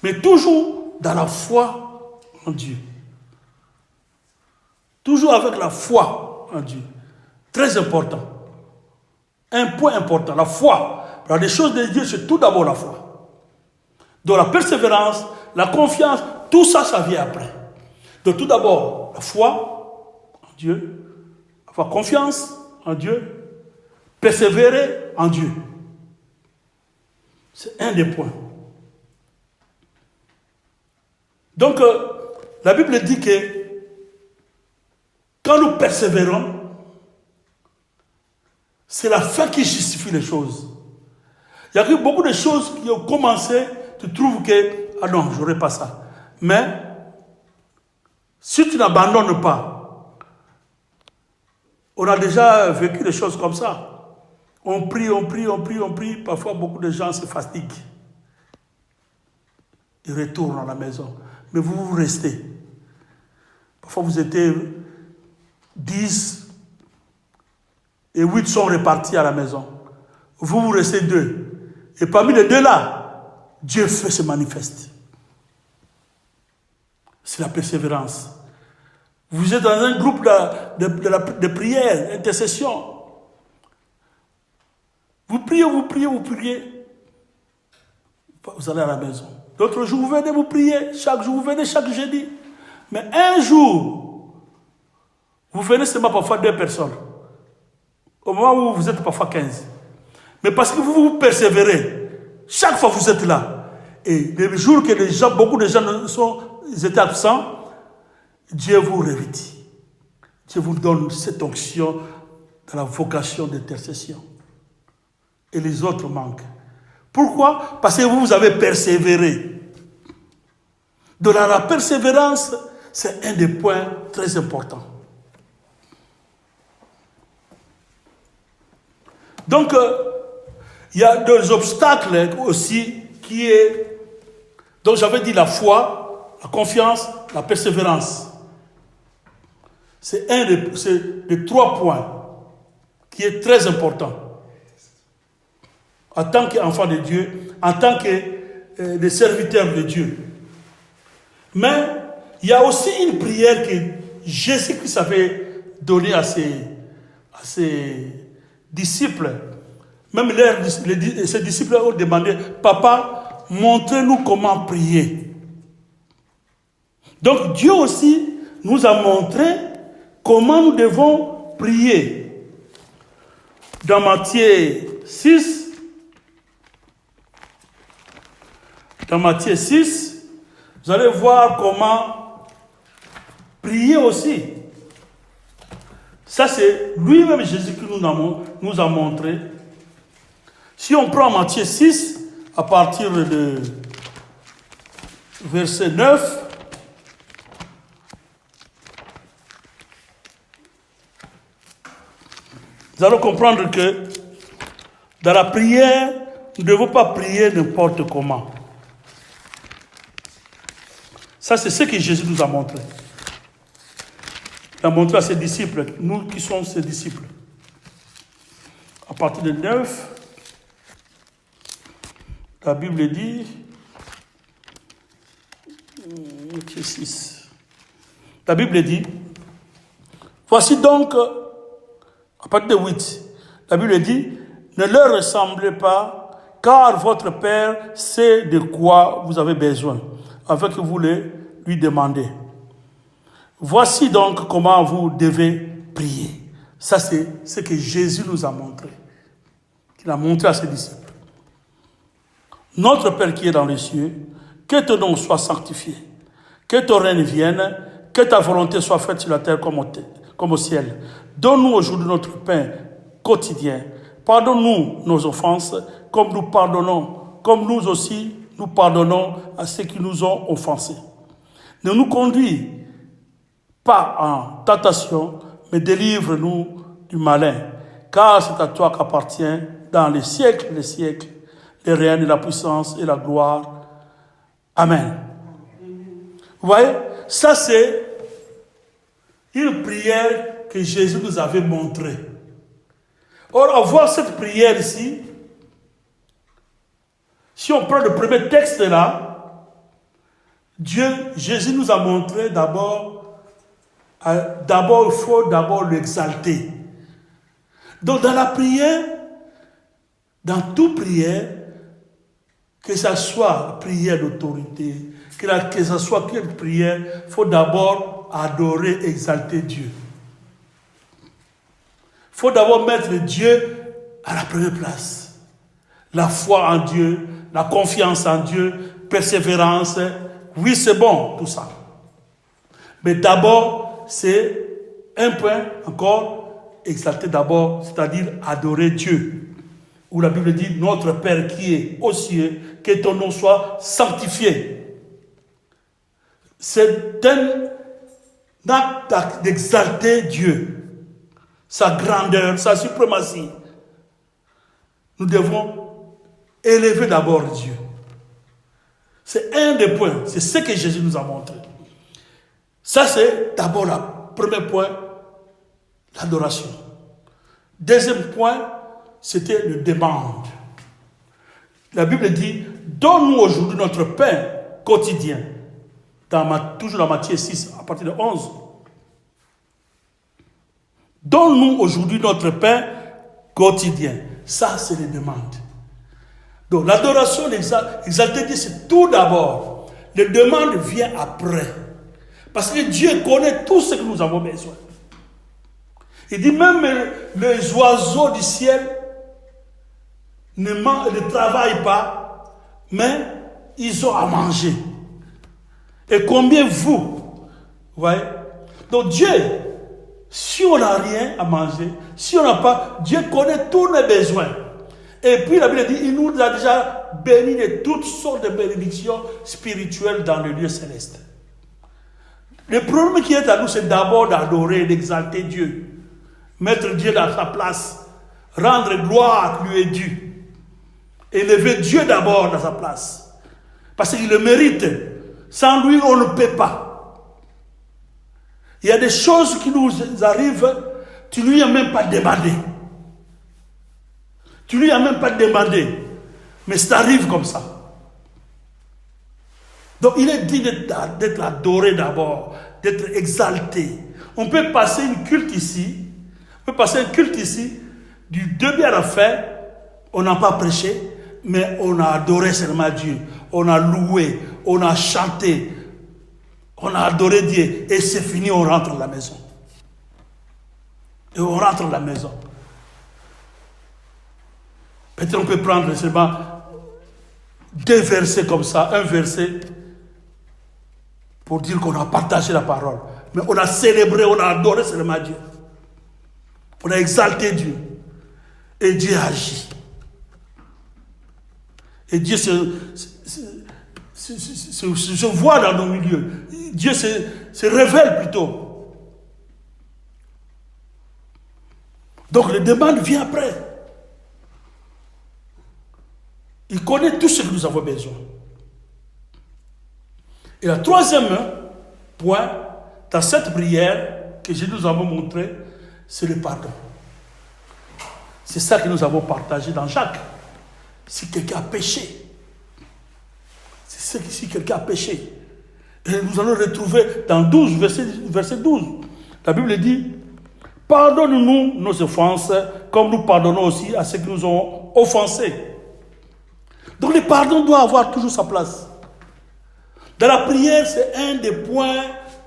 Mais toujours dans la foi en Dieu. Toujours avec la foi en Dieu. Très important. Un point important, la foi. Dans les choses de Dieu, c'est tout d'abord la foi. Donc la persévérance, la confiance, tout ça, ça vient après. Donc tout d'abord, la foi en Dieu, avoir confiance en Dieu, persévérer en Dieu. C'est un des points. Donc, la Bible dit que quand nous persévérons, c'est la fin qui justifie les choses. Il y a eu beaucoup de choses qui ont commencé, tu trouves que, ah non, je n'aurai pas ça. Mais, si tu n'abandonnes pas, on a déjà vécu des choses comme ça. On prie, parfois beaucoup de gens se fatiguent. Ils retournent à la maison. Mais vous restez. Parfois vous étiez 10 et 8 sont repartis à la maison. Vous restez 2. Et parmi les 2 là, Dieu fait se manifeste. C'est la persévérance. Vous êtes dans un groupe de prière, d'intercession. Vous priez. Vous allez à la maison. D'autres jours, vous venez, vous priez. Chaque jour, vous venez, chaque jeudi. Mais un jour, vous venez seulement parfois 2 personnes. Au moment où vous êtes parfois 15. Mais parce que vous persévérez, chaque fois vous êtes là. Et les jours que beaucoup de gens ils étaient absents, Dieu vous revêtit. Dieu vous donne cette onction dans la vocation d'intercession. Et les autres manquent. Pourquoi? Parce que vous avez persévéré. Donc la persévérance, c'est un des points très importants. Donc, il y a des obstacles aussi qui est... Donc j'avais dit la foi, la confiance, la persévérance. C'est un des 3 points qui est très important. En tant qu'enfant de Dieu, en tant que des serviteurs de Dieu. Mais il y a aussi une prière que Jésus-Christ avait donnée à ses disciples. Même ses disciples ont demandé, Papa, montrez-nous comment prier. Donc Dieu aussi nous a montré comment nous devons prier. Dans Matthieu 6, vous allez voir comment prier aussi. Ça, c'est lui-même Jésus qui nous a montré. Si on prend Matthieu 6, à partir de verset 9, nous allons comprendre que dans la prière, nous ne devons pas prier n'importe comment. Ça, c'est ce que Jésus nous a montré. Il a montré à ses disciples, nous qui sommes ses disciples. À partir de 9, la Bible dit, 6. La Bible dit, voici donc, à partir de 8, la Bible dit, ne leur ressemblez pas, car votre Père sait de quoi vous avez besoin, afin que vous lui demandez. Voici donc comment vous devez prier. Ça, c'est ce que Jésus nous a montré. Qu'il a montré à ses disciples. Notre Père qui est dans les cieux, que ton nom soit sanctifié, que ton règne vienne, que ta volonté soit faite sur la terre comme au ciel. Donne-nous aujourd'hui notre pain quotidien. Pardonne-nous nos offenses, comme nous pardonnons, comme nous aussi nous pardonnons à ceux qui nous ont offensés. Ne nous conduis pas en tentation, mais délivre-nous du malin, car c'est à toi qu'appartient dans les siècles le règne, la puissance et la gloire. Amen. Vous voyez, ça c'est une prière que Jésus nous avait montrée. Or, à voir cette prière ici, si on prend le premier texte là, Jésus nous a montré d'abord, il faut d'abord l'exalter. Donc dans la prière, dans toute prière, que ce soit prière d'autorité, que ce soit quelle prière, il faut d'abord adorer, exalter Dieu. Il faut d'abord mettre Dieu à la première place. La foi en Dieu, la confiance en Dieu, persévérance. Oui, c'est bon, tout ça. Mais d'abord, c'est un point encore, exalter d'abord, c'est-à-dire adorer Dieu. Où la Bible dit, notre Père qui est aux cieux, que ton nom soit sanctifié. C'est un acte d'exalter Dieu, sa grandeur, sa suprématie. Nous devons élever d'abord Dieu. C'est un des points, c'est ce que Jésus nous a montré. Ça, c'est d'abord le premier point, l'adoration. Deuxième point, c'était le demande. La Bible dit, donne-nous aujourd'hui notre pain quotidien. Toujours dans Matthieu 6, à partir de 11. Donne-nous aujourd'hui notre pain quotidien. Ça, c'est les demandes. Donc, l'adoration, l'exalter Dieu, c'est tout d'abord. Les demandes viennent après. Parce que Dieu connaît tout ce que nous avons besoin. Il dit même les oiseaux du ciel ne travaillent pas, mais ils ont à manger. Et combien vous voyez? Donc Dieu, si on n'a rien à manger, si on n'a pas, Dieu connaît tous nos besoins. Et puis la Bible dit, il nous a déjà bénis de toutes sortes de bénédictions spirituelles dans le lieu céleste. Le problème qui est à nous, c'est d'abord d'adorer, d'exalter Dieu. Mettre Dieu dans sa place. Rendre gloire qui lui est due. Élever Dieu d'abord dans sa place. Parce qu'il le mérite. Sans lui, on ne peut pas. Il y a des choses qui nous arrivent, tu ne lui as même pas demandé. Tu ne lui as même pas demandé. Mais ça arrive comme ça. Donc il est dit d'être adoré d'abord, d'être exalté. On peut passer un culte ici, du début à la fin, on n'a pas prêché, mais on a adoré seulement Dieu. On a loué, on a chanté, on a adoré Dieu. Et c'est fini, on rentre à la maison. Et on rentre à la maison. Peut-être on peut prendre seulement 2 versets comme ça, un verset pour dire qu'on a partagé la parole. Mais on a célébré, on a adoré seulement Dieu. On a exalté Dieu. Et Dieu agit. Et Dieu se voit dans nos milieux. Dieu se révèle plutôt. Donc les demandes viennent après. Il connaît tout ce que nous avons besoin. Et le troisième point, dans cette prière que je nous avons montré, c'est le pardon. C'est ça que nous avons partagé dans Jacques. Si quelqu'un a péché, c'est ce que si quelqu'un a péché. Et nous allons retrouver dans 12, verset 12. La Bible dit, pardonne-nous nos offenses, comme nous pardonnons aussi à ceux qui nous ont offensés. Donc le pardon doit avoir toujours sa place. Dans la prière, c'est un des points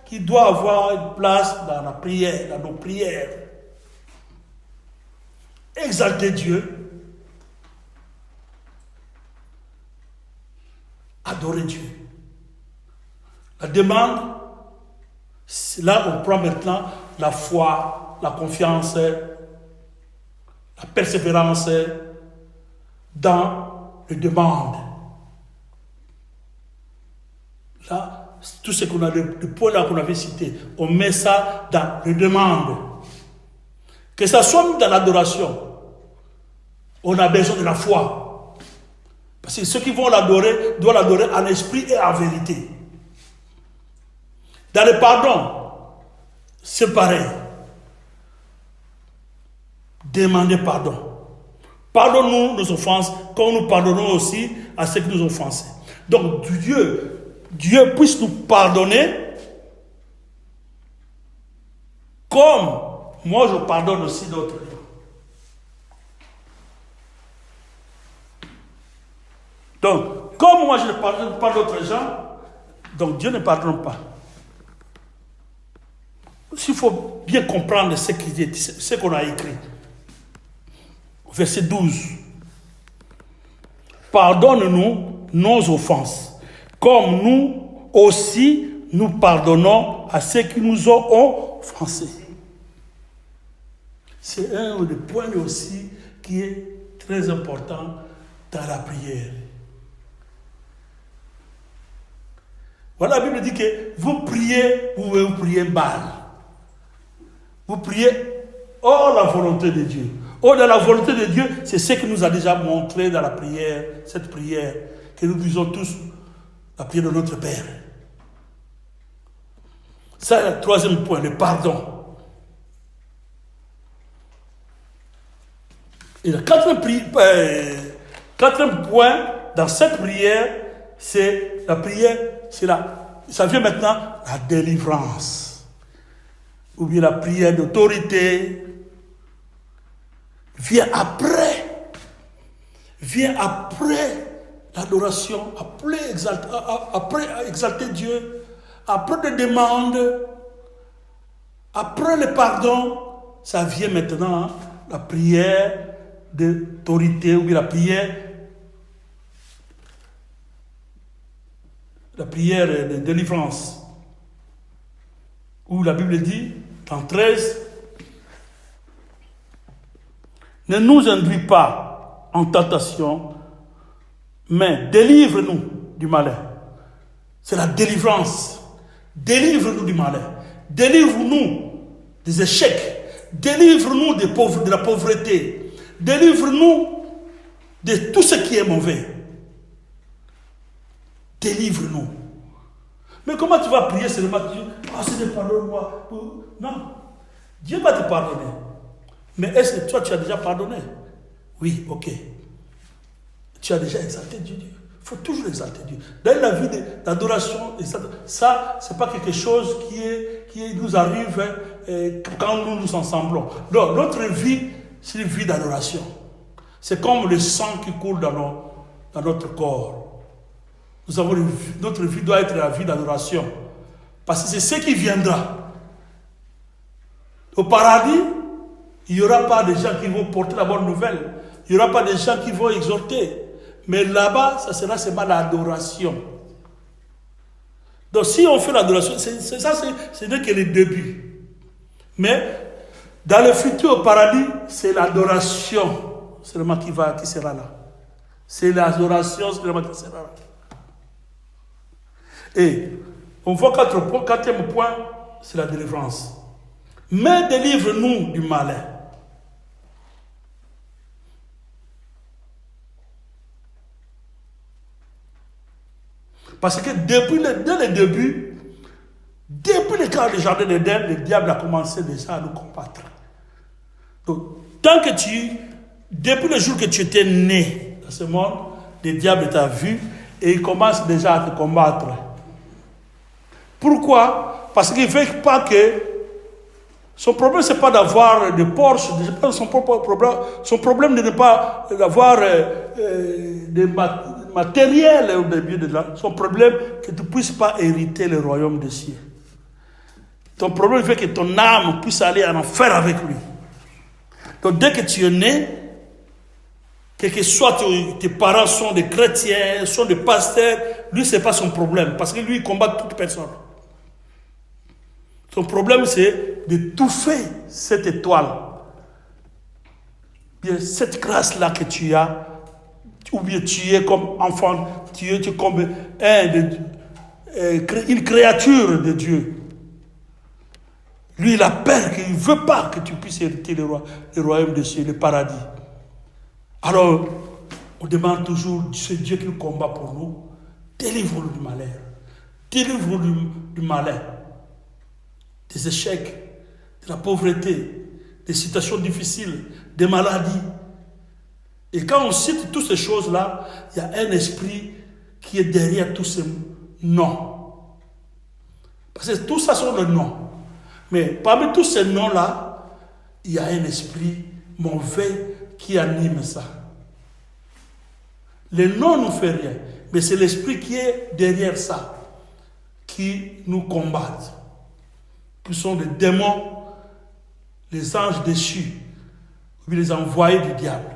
qui doit avoir une place dans la prière, dans nos prières. Exalter Dieu, adorer Dieu. La demande, là on prend maintenant la foi, la confiance, la persévérance dans les demandes. là, tout ce qu'on a, le point là qu'on avait cité, on met ça dans les demandes. Que ça soit dans l'adoration, on a besoin de la foi. Parce que ceux qui vont l'adorer doivent l'adorer en esprit et en vérité. Dans le pardon, c'est pareil. Demandez pardon. Pardonne-nous nos offenses, comme nous pardonnons aussi à ceux qui nous ont offensés. Donc Dieu puisse nous pardonner comme moi je pardonne aussi d'autres gens. Donc, comme moi je ne pardonne pas d'autres gens, donc Dieu ne pardonne pas. Il faut bien comprendre ce qu'on a écrit. Verset 12. Pardonne-nous nos offenses, comme nous aussi nous pardonnons à ceux qui nous ont offensés. C'est un des points aussi qui est très important dans la prière. Voilà, la Bible dit que vous priez, vous priez mal. Vous priez hors la volonté de Dieu. Hors de la volonté de Dieu, c'est ce qu'il nous a déjà montré dans la prière, cette prière que nous disons tous, la prière de notre Père. Ça, c'est le troisième point, le pardon. Et le quatrième point dans cette prière, c'est la prière, ça vient maintenant la délivrance. Ou bien la prière d'autorité vient après l'adoration, après exalter Dieu, après les demandes, après le pardon, ça vient maintenant la prière d'autorité ou bien la prière de délivrance. Où la Bible dit, dans 13, ne nous induis pas en tentation, mais délivre-nous du malin. C'est la délivrance. Délivre-nous du malin. Délivre-nous des échecs. Délivre-nous de la pauvreté. Délivre-nous de tout ce qui est mauvais. Délivre-nous. Mais comment tu vas prier seulement Dieu? Seigneur, pardonne-moi. Non. Dieu va te pardonner. Mais est-ce que toi, tu as déjà pardonné? Oui, ok. Tu as déjà exalté Dieu. Il faut toujours exalter Dieu. Dans la vie d'adoration, ça, ce n'est pas quelque chose qui nous arrive quand nous nous ensemblons. Non, notre vie, c'est une vie d'adoration. C'est comme le sang qui coule dans notre corps. Notre vie doit être la vie d'adoration. Parce que c'est ce qui viendra. Au paradis, il n'y aura pas de gens qui vont porter la bonne nouvelle. Il n'y aura pas de gens qui vont exhorter. Mais là-bas, ça sera seulement l'adoration. Donc si on fait l'adoration, ce n'est que le début. Mais dans le futur au paradis, c'est l'adoration seulement qui sera là. C'est l'adoration seulement qui sera là. Et on voit quatrième point, c'est la délivrance. Mais délivre-nous du malin. Parce que dès le début, depuis le cas du jardin d'Éden, le diable a commencé déjà à nous combattre. Donc, depuis le jour que tu étais né dans ce monde, le diable t'a vu et il commence déjà à te combattre. Pourquoi? Parce qu'il ne veut pas que... Son problème, ce n'est pas d'avoir des Porsche, son problème de ne pas avoir des matériels au début de là. Son problème, que tu ne puisses pas hériter le royaume des cieux. Ton problème fait que ton âme puisse aller en enfer avec lui. Donc dès que tu es né, quel que soit tes parents sont des chrétiens, sont des pasteurs, lui, ce n'est pas son problème. Parce que lui, il combat toute personne. Son problème, c'est d'étouffer cette étoile. Bien, cette grâce-là que tu as, ou bien tu es comme enfant, tu es comme une créature de Dieu. Lui, il a peur, qu'il ne veut pas que tu puisses hériter le royaume des cieux, le paradis. Alors, on demande toujours, c'est Dieu qui combat pour nous. Délivre-nous du malheur. Délivre-nous du malin, des échecs, de la pauvreté, des situations difficiles, des maladies. Et quand on cite toutes ces choses-là, il y a un esprit qui est derrière tous ces noms. Parce que tout ça sont des noms. Mais parmi tous ces noms-là, il y a un esprit mauvais qui anime ça. Les noms ne font rien, mais c'est l'esprit qui est derrière ça, qui nous combattent, qui sont des démons, les anges déchus, ou bien les envoyés du diable,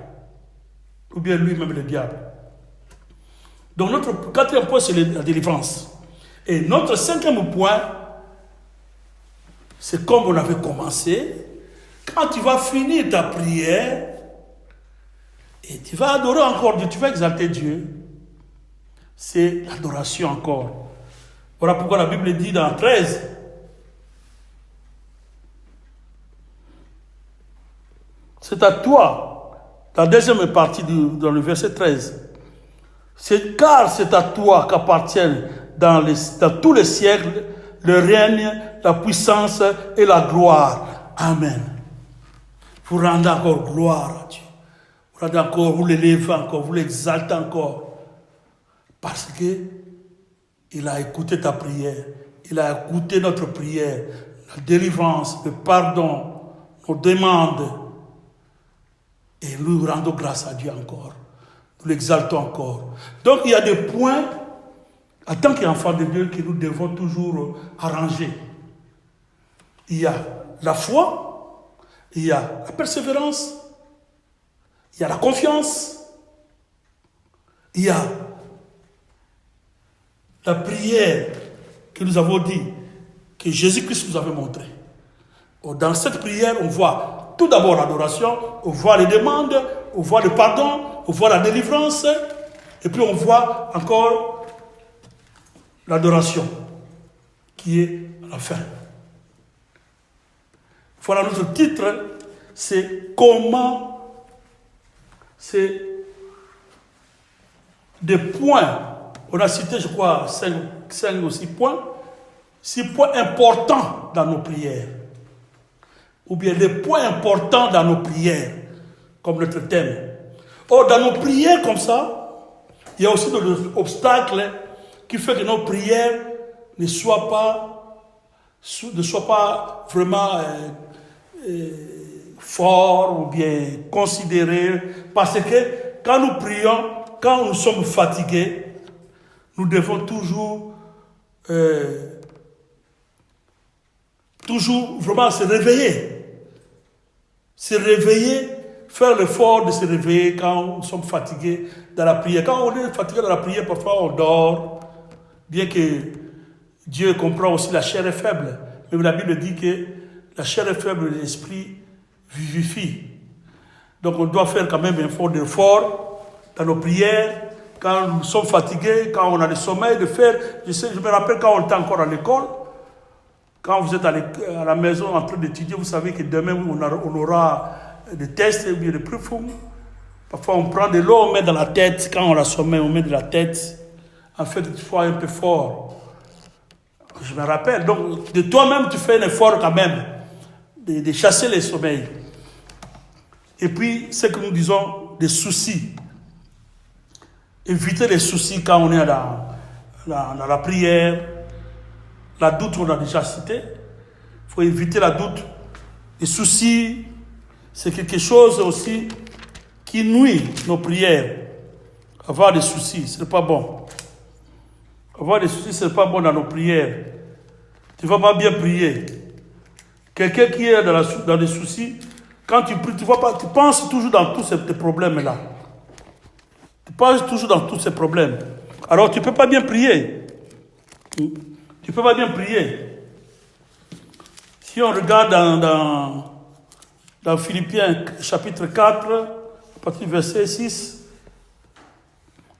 ou bien lui-même le diable. Donc notre quatrième point, c'est la délivrance. Et notre cinquième point, c'est comme on avait commencé, quand tu vas finir ta prière, et tu vas adorer encore Dieu, tu vas exalter Dieu, c'est l'adoration encore. Voilà pourquoi la Bible dit dans 13, c'est à toi, la deuxième partie dans le verset 13, car c'est à toi qu'appartiennent dans tous les siècles le règne, la puissance et la gloire. Amen. Vous rendez encore gloire à Dieu. Vous rendez encore, vous l'élevez encore, vous l'exaltez encore. Parce que il a écouté ta prière. Il a écouté notre prière. La délivrance, le pardon, nos demandes. Et nous rendons grâce à Dieu encore. Nous l'exaltons encore. Donc il y a des points, en tant qu'enfants de Dieu, que nous devons toujours arranger. Il y a la foi, il y a la persévérance, il y a la confiance, il y a la prière que nous avons dit, que Jésus-Christ nous avait montré. Dans cette prière, on voit tout d'abord l'adoration, on voit les demandes, on voit le pardon, on voit la délivrance, et puis on voit encore l'adoration, qui est à la fin. Voilà notre titre, c'est comment, c'est des points. On a cité, je crois, 5 ou 6 points. 6 points importants dans nos prières. Ou bien des points importants dans nos prières, comme notre thème. Or, dans nos prières comme ça, il y a aussi des obstacles qui font que nos prières ne soient pas vraiment fortes ou bien considérées. Parce que quand nous prions, quand nous sommes fatigués, nous devons toujours vraiment se réveiller. Se réveiller, faire l'effort de se réveiller quand nous sommes fatigués dans la prière. Quand on est fatigué dans la prière, parfois on dort, bien que Dieu comprend aussi la chair est faible. Mais la Bible dit que la chair est faible, l'esprit vivifie. Donc on doit faire quand même un effort dans nos prières. Quand nous sommes fatigués, quand on a le sommeil, de faire. Je me rappelle quand on était encore à l'école, quand vous êtes à la maison en train d'étudier, vous savez que demain on aura des tests ou bien des preuves. Parfois on prend de l'eau, on met dans la tête. Quand on a sommeil, on met de la tête. En fait, il faut un peu fort. Je me rappelle. Donc, de toi-même, tu fais un effort quand même de chasser les sommeils. Et puis, ce que nous disons, des soucis. Éviter les soucis quand on est dans la prière. La doute, on a déjà cité. Il faut éviter la doute. Les soucis, c'est quelque chose aussi qui nuit nos prières. Avoir des soucis, ce n'est pas bon. Avoir des soucis, ce n'est pas bon dans nos prières. Tu ne vas pas bien prier. Quelqu'un qui est dans des soucis, quand tu pries, tu penses toujours dans tous ces problèmes-là. Tu penses toujours dans tous ces problèmes. Alors tu ne peux pas bien prier. Tu ne peux pas bien prier. Si on regarde dans Philippiens chapitre 4, à partir du verset 6,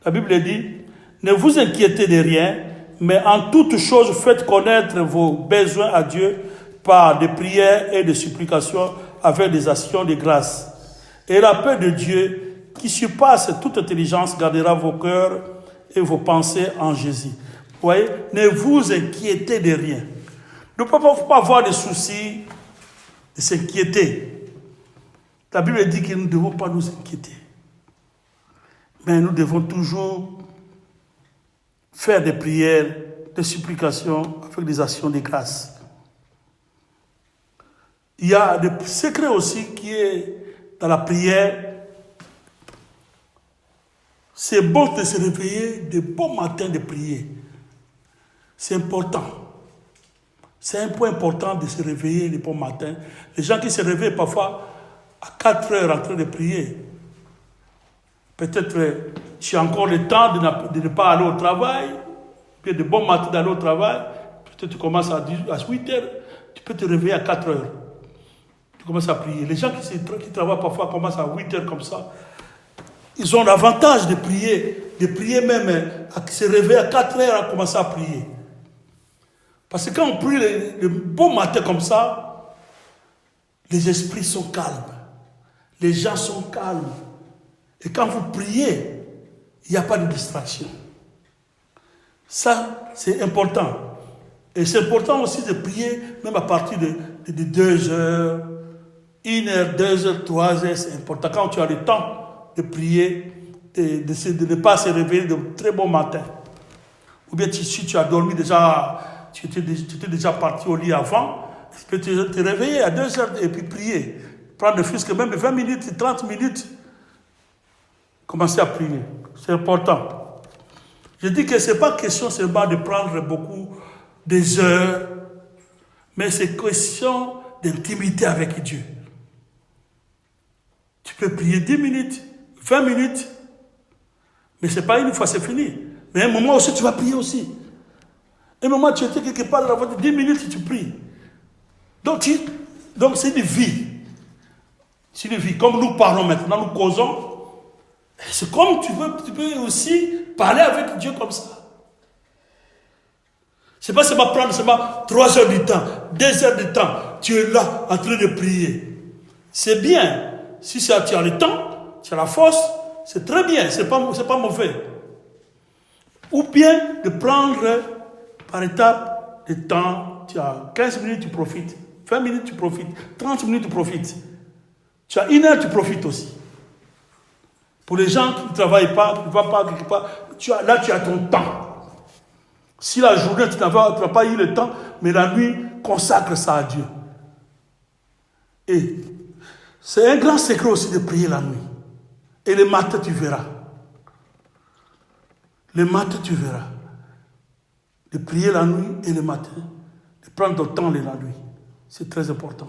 la Bible dit « Ne vous inquiétez de rien, Mais en toute chose, faites connaître vos besoins à Dieu par des prières et des supplications avec des actions de grâce. Et la paix de Dieu, qui surpasse toute intelligence, gardera vos cœurs et vos pensées en Jésus. Vous voyez, ne vous inquiétez de rien. Il ne faut pas avoir de soucis, de s'inquiéter. La Bible dit que nous ne devons pas nous inquiéter. Mais nous devons toujours faire des prières, des supplications avec des actions de grâce. Il y a des secrets aussi qui est dans la prière. C'est bon de se réveiller de bon matin de prier. C'est important. C'est un point important de se réveiller de bon matin. Les gens qui se réveillent parfois à 4 heures en train de prier. Peut-être tu as encore le temps de ne pas aller au travail, puis de bon matin d'aller au travail. Peut-être tu commences à 8 heures, tu peux te réveiller à 4 heures. Tu commences à prier. Les gens qui travaillent parfois commencent à 8 heures comme ça. Ils ont l'avantage de prier même, à se réveiller à 4 heures, à commencer à prier. Parce que quand on prie le bon matin comme ça, les esprits sont calmes. Les gens sont calmes. Et quand vous priez, il n'y a pas de distraction. Ça, c'est important. Et c'est important aussi de prier, même à partir de 2 heures, 1 heure, 2 heures, 3 heures, c'est important. Quand tu as le temps de prier, de ne pas se réveiller de très bon matin. Ou bien si tu as dormi déjà, tu étais déjà parti au lit avant, tu peux te réveiller à 2 heures et puis prier. Prendre ne fût-ce que même 20 minutes, 30 minutes, commencer à prier. C'est important. Je dis que ce n'est pas question seulement de prendre beaucoup des heures, mais c'est question d'intimité avec Dieu. Tu peux prier 10 minutes, 20 minutes, mais ce n'est pas une fois, c'est fini. Mais à un moment aussi, tu vas prier aussi. À un moment, tu étais quelque part dans la voiture, 10 minutes, tu pries. Donc c'est une vie. C'est une vie. Comme nous parlons maintenant, nous causons. C'est comme tu peux aussi parler avec Dieu comme ça. C'est pas seulement prendre seulement 3 heures du temps, 2 heures du temps. Tu es là en train de prier. C'est bien. Si tu as le temps, tu as la force, c'est très bien. C'est pas mauvais. Ou bien de prendre par étape le temps. Tu as 15 minutes, tu profites. 20 minutes, tu profites. 30 minutes, tu profites. Tu as 1 heure, tu profites aussi. Pour les gens qui ne travaillent pas, qui ne vont pas quelque part, tu as ton temps. Si la journée, tu n'as pas eu le temps, mais la nuit, consacre ça à Dieu. Et c'est un grand secret aussi de prier la nuit. Et le matin, tu verras. Le matin, tu verras. De prier la nuit et le matin. De prendre ton temps la nuit. C'est très important.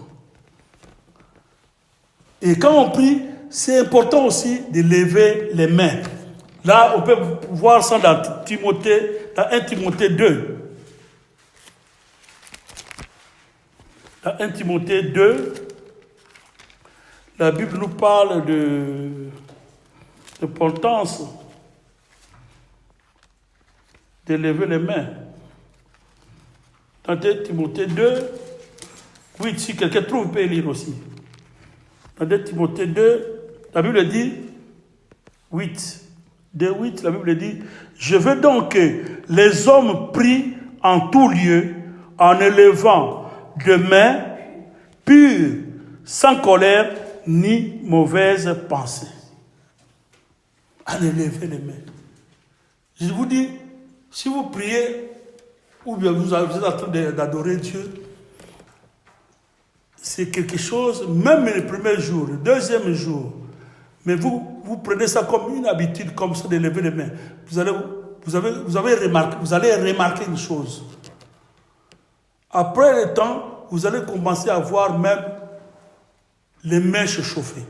Et quand on prie, c'est important aussi de lever les mains. Là, on peut voir ça dans 1 Timothée 2. Dans 1 Timothée 2, la Bible nous parle de l'importance de lever les mains. Dans 1 Timothée 2, oui, si quelqu'un trouve, peut lire aussi. Dans 2 Timothée 2, la Bible dit 8. 2:8, la Bible dit « Je veux donc que les hommes prient en tout lieu, en élevant de mains pures, sans colère ni mauvaise pensée. » En élever les mains. Je vous dis, si vous priez, ou bien vous êtes en train d'adorer Dieu, c'est quelque chose, même le premier jour, le deuxième jour, mais vous prenez ça comme une habitude, comme ça, de lever les mains. Vous allez remarquer une chose. Après le temps, vous allez commencer à voir même les mains se chauffer.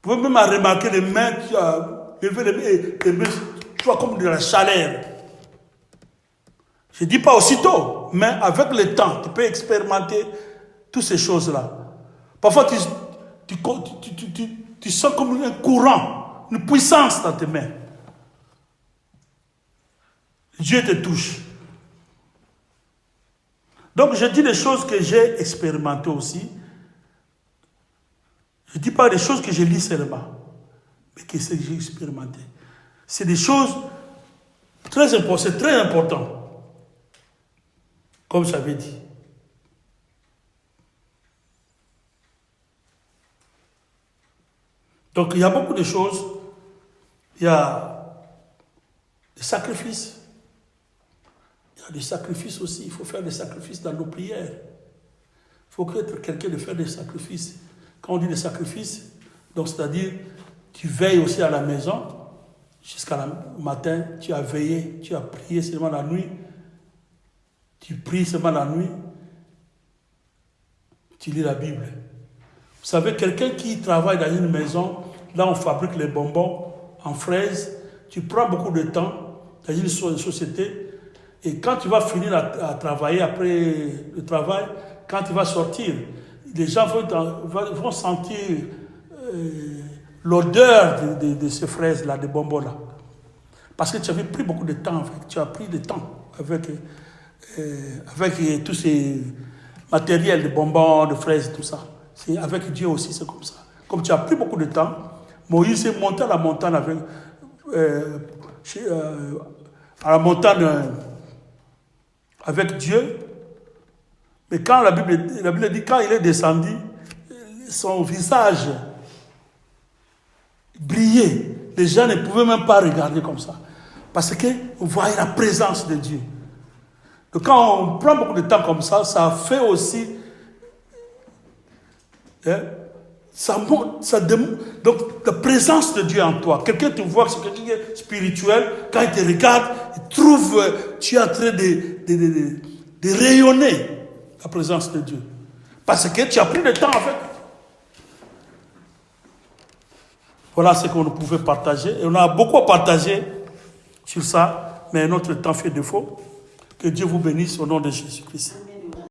Vous pouvez même remarquer les mains qui ont levé les mains, tu vois, comme de la chaleur. Je ne dis pas aussitôt, mais avec le temps, tu peux expérimenter toutes ces choses-là. Parfois, tu sens comme un courant, une puissance dans tes mains. Dieu te touche. Donc je dis des choses que j'ai expérimentées aussi. Je ne dis pas des choses que je lis seulement, mais que j'ai expérimenté. C'est des choses très importantes, c'est très important. Comme j'avais dit. Donc il y a beaucoup de choses. Il y a des sacrifices. Il y a des sacrifices aussi. Il faut faire des sacrifices dans nos prières. Il faut être quelqu'un de faire des sacrifices. Quand on dit des sacrifices, donc c'est-à-dire, tu veilles aussi à la maison, jusqu'à le matin, tu as veillé, tu as prié seulement la nuit, tu pries seulement la nuit, tu lis la Bible. Vous savez, quelqu'un qui travaille dans une maison, là on fabrique les bonbons en fraises, tu prends beaucoup de temps dans une société, et quand tu vas finir à travailler après le travail, quand tu vas sortir, les gens vont sentir l'odeur de ces fraises-là, des bonbons-là. Parce que tu avais pris beaucoup de temps avec, tu as pris du temps avec tous ces matériels de bonbons, de fraises, tout ça. C'est avec Dieu aussi, c'est comme ça. Comme tu as pris beaucoup de temps, Moïse est monté à la montagne avec Dieu. Mais quand la Bible dit, quand il est descendu, son visage brillait. Les gens ne pouvaient même pas regarder comme ça. Parce qu'on voyait la présence de Dieu. Donc quand on prend beaucoup de temps comme ça, ça fait aussi... donc la présence de Dieu en toi. Quelqu'un te voit, c'est quelqu'un spirituel, quand il te regarde, il trouve tu es en train de rayonner la présence de Dieu. Parce que tu as pris le temps avec. Voilà ce qu'on pouvait partager. Et on a beaucoup à partager sur ça, mais notre temps fait défaut. Que Dieu vous bénisse au nom de Jésus-Christ.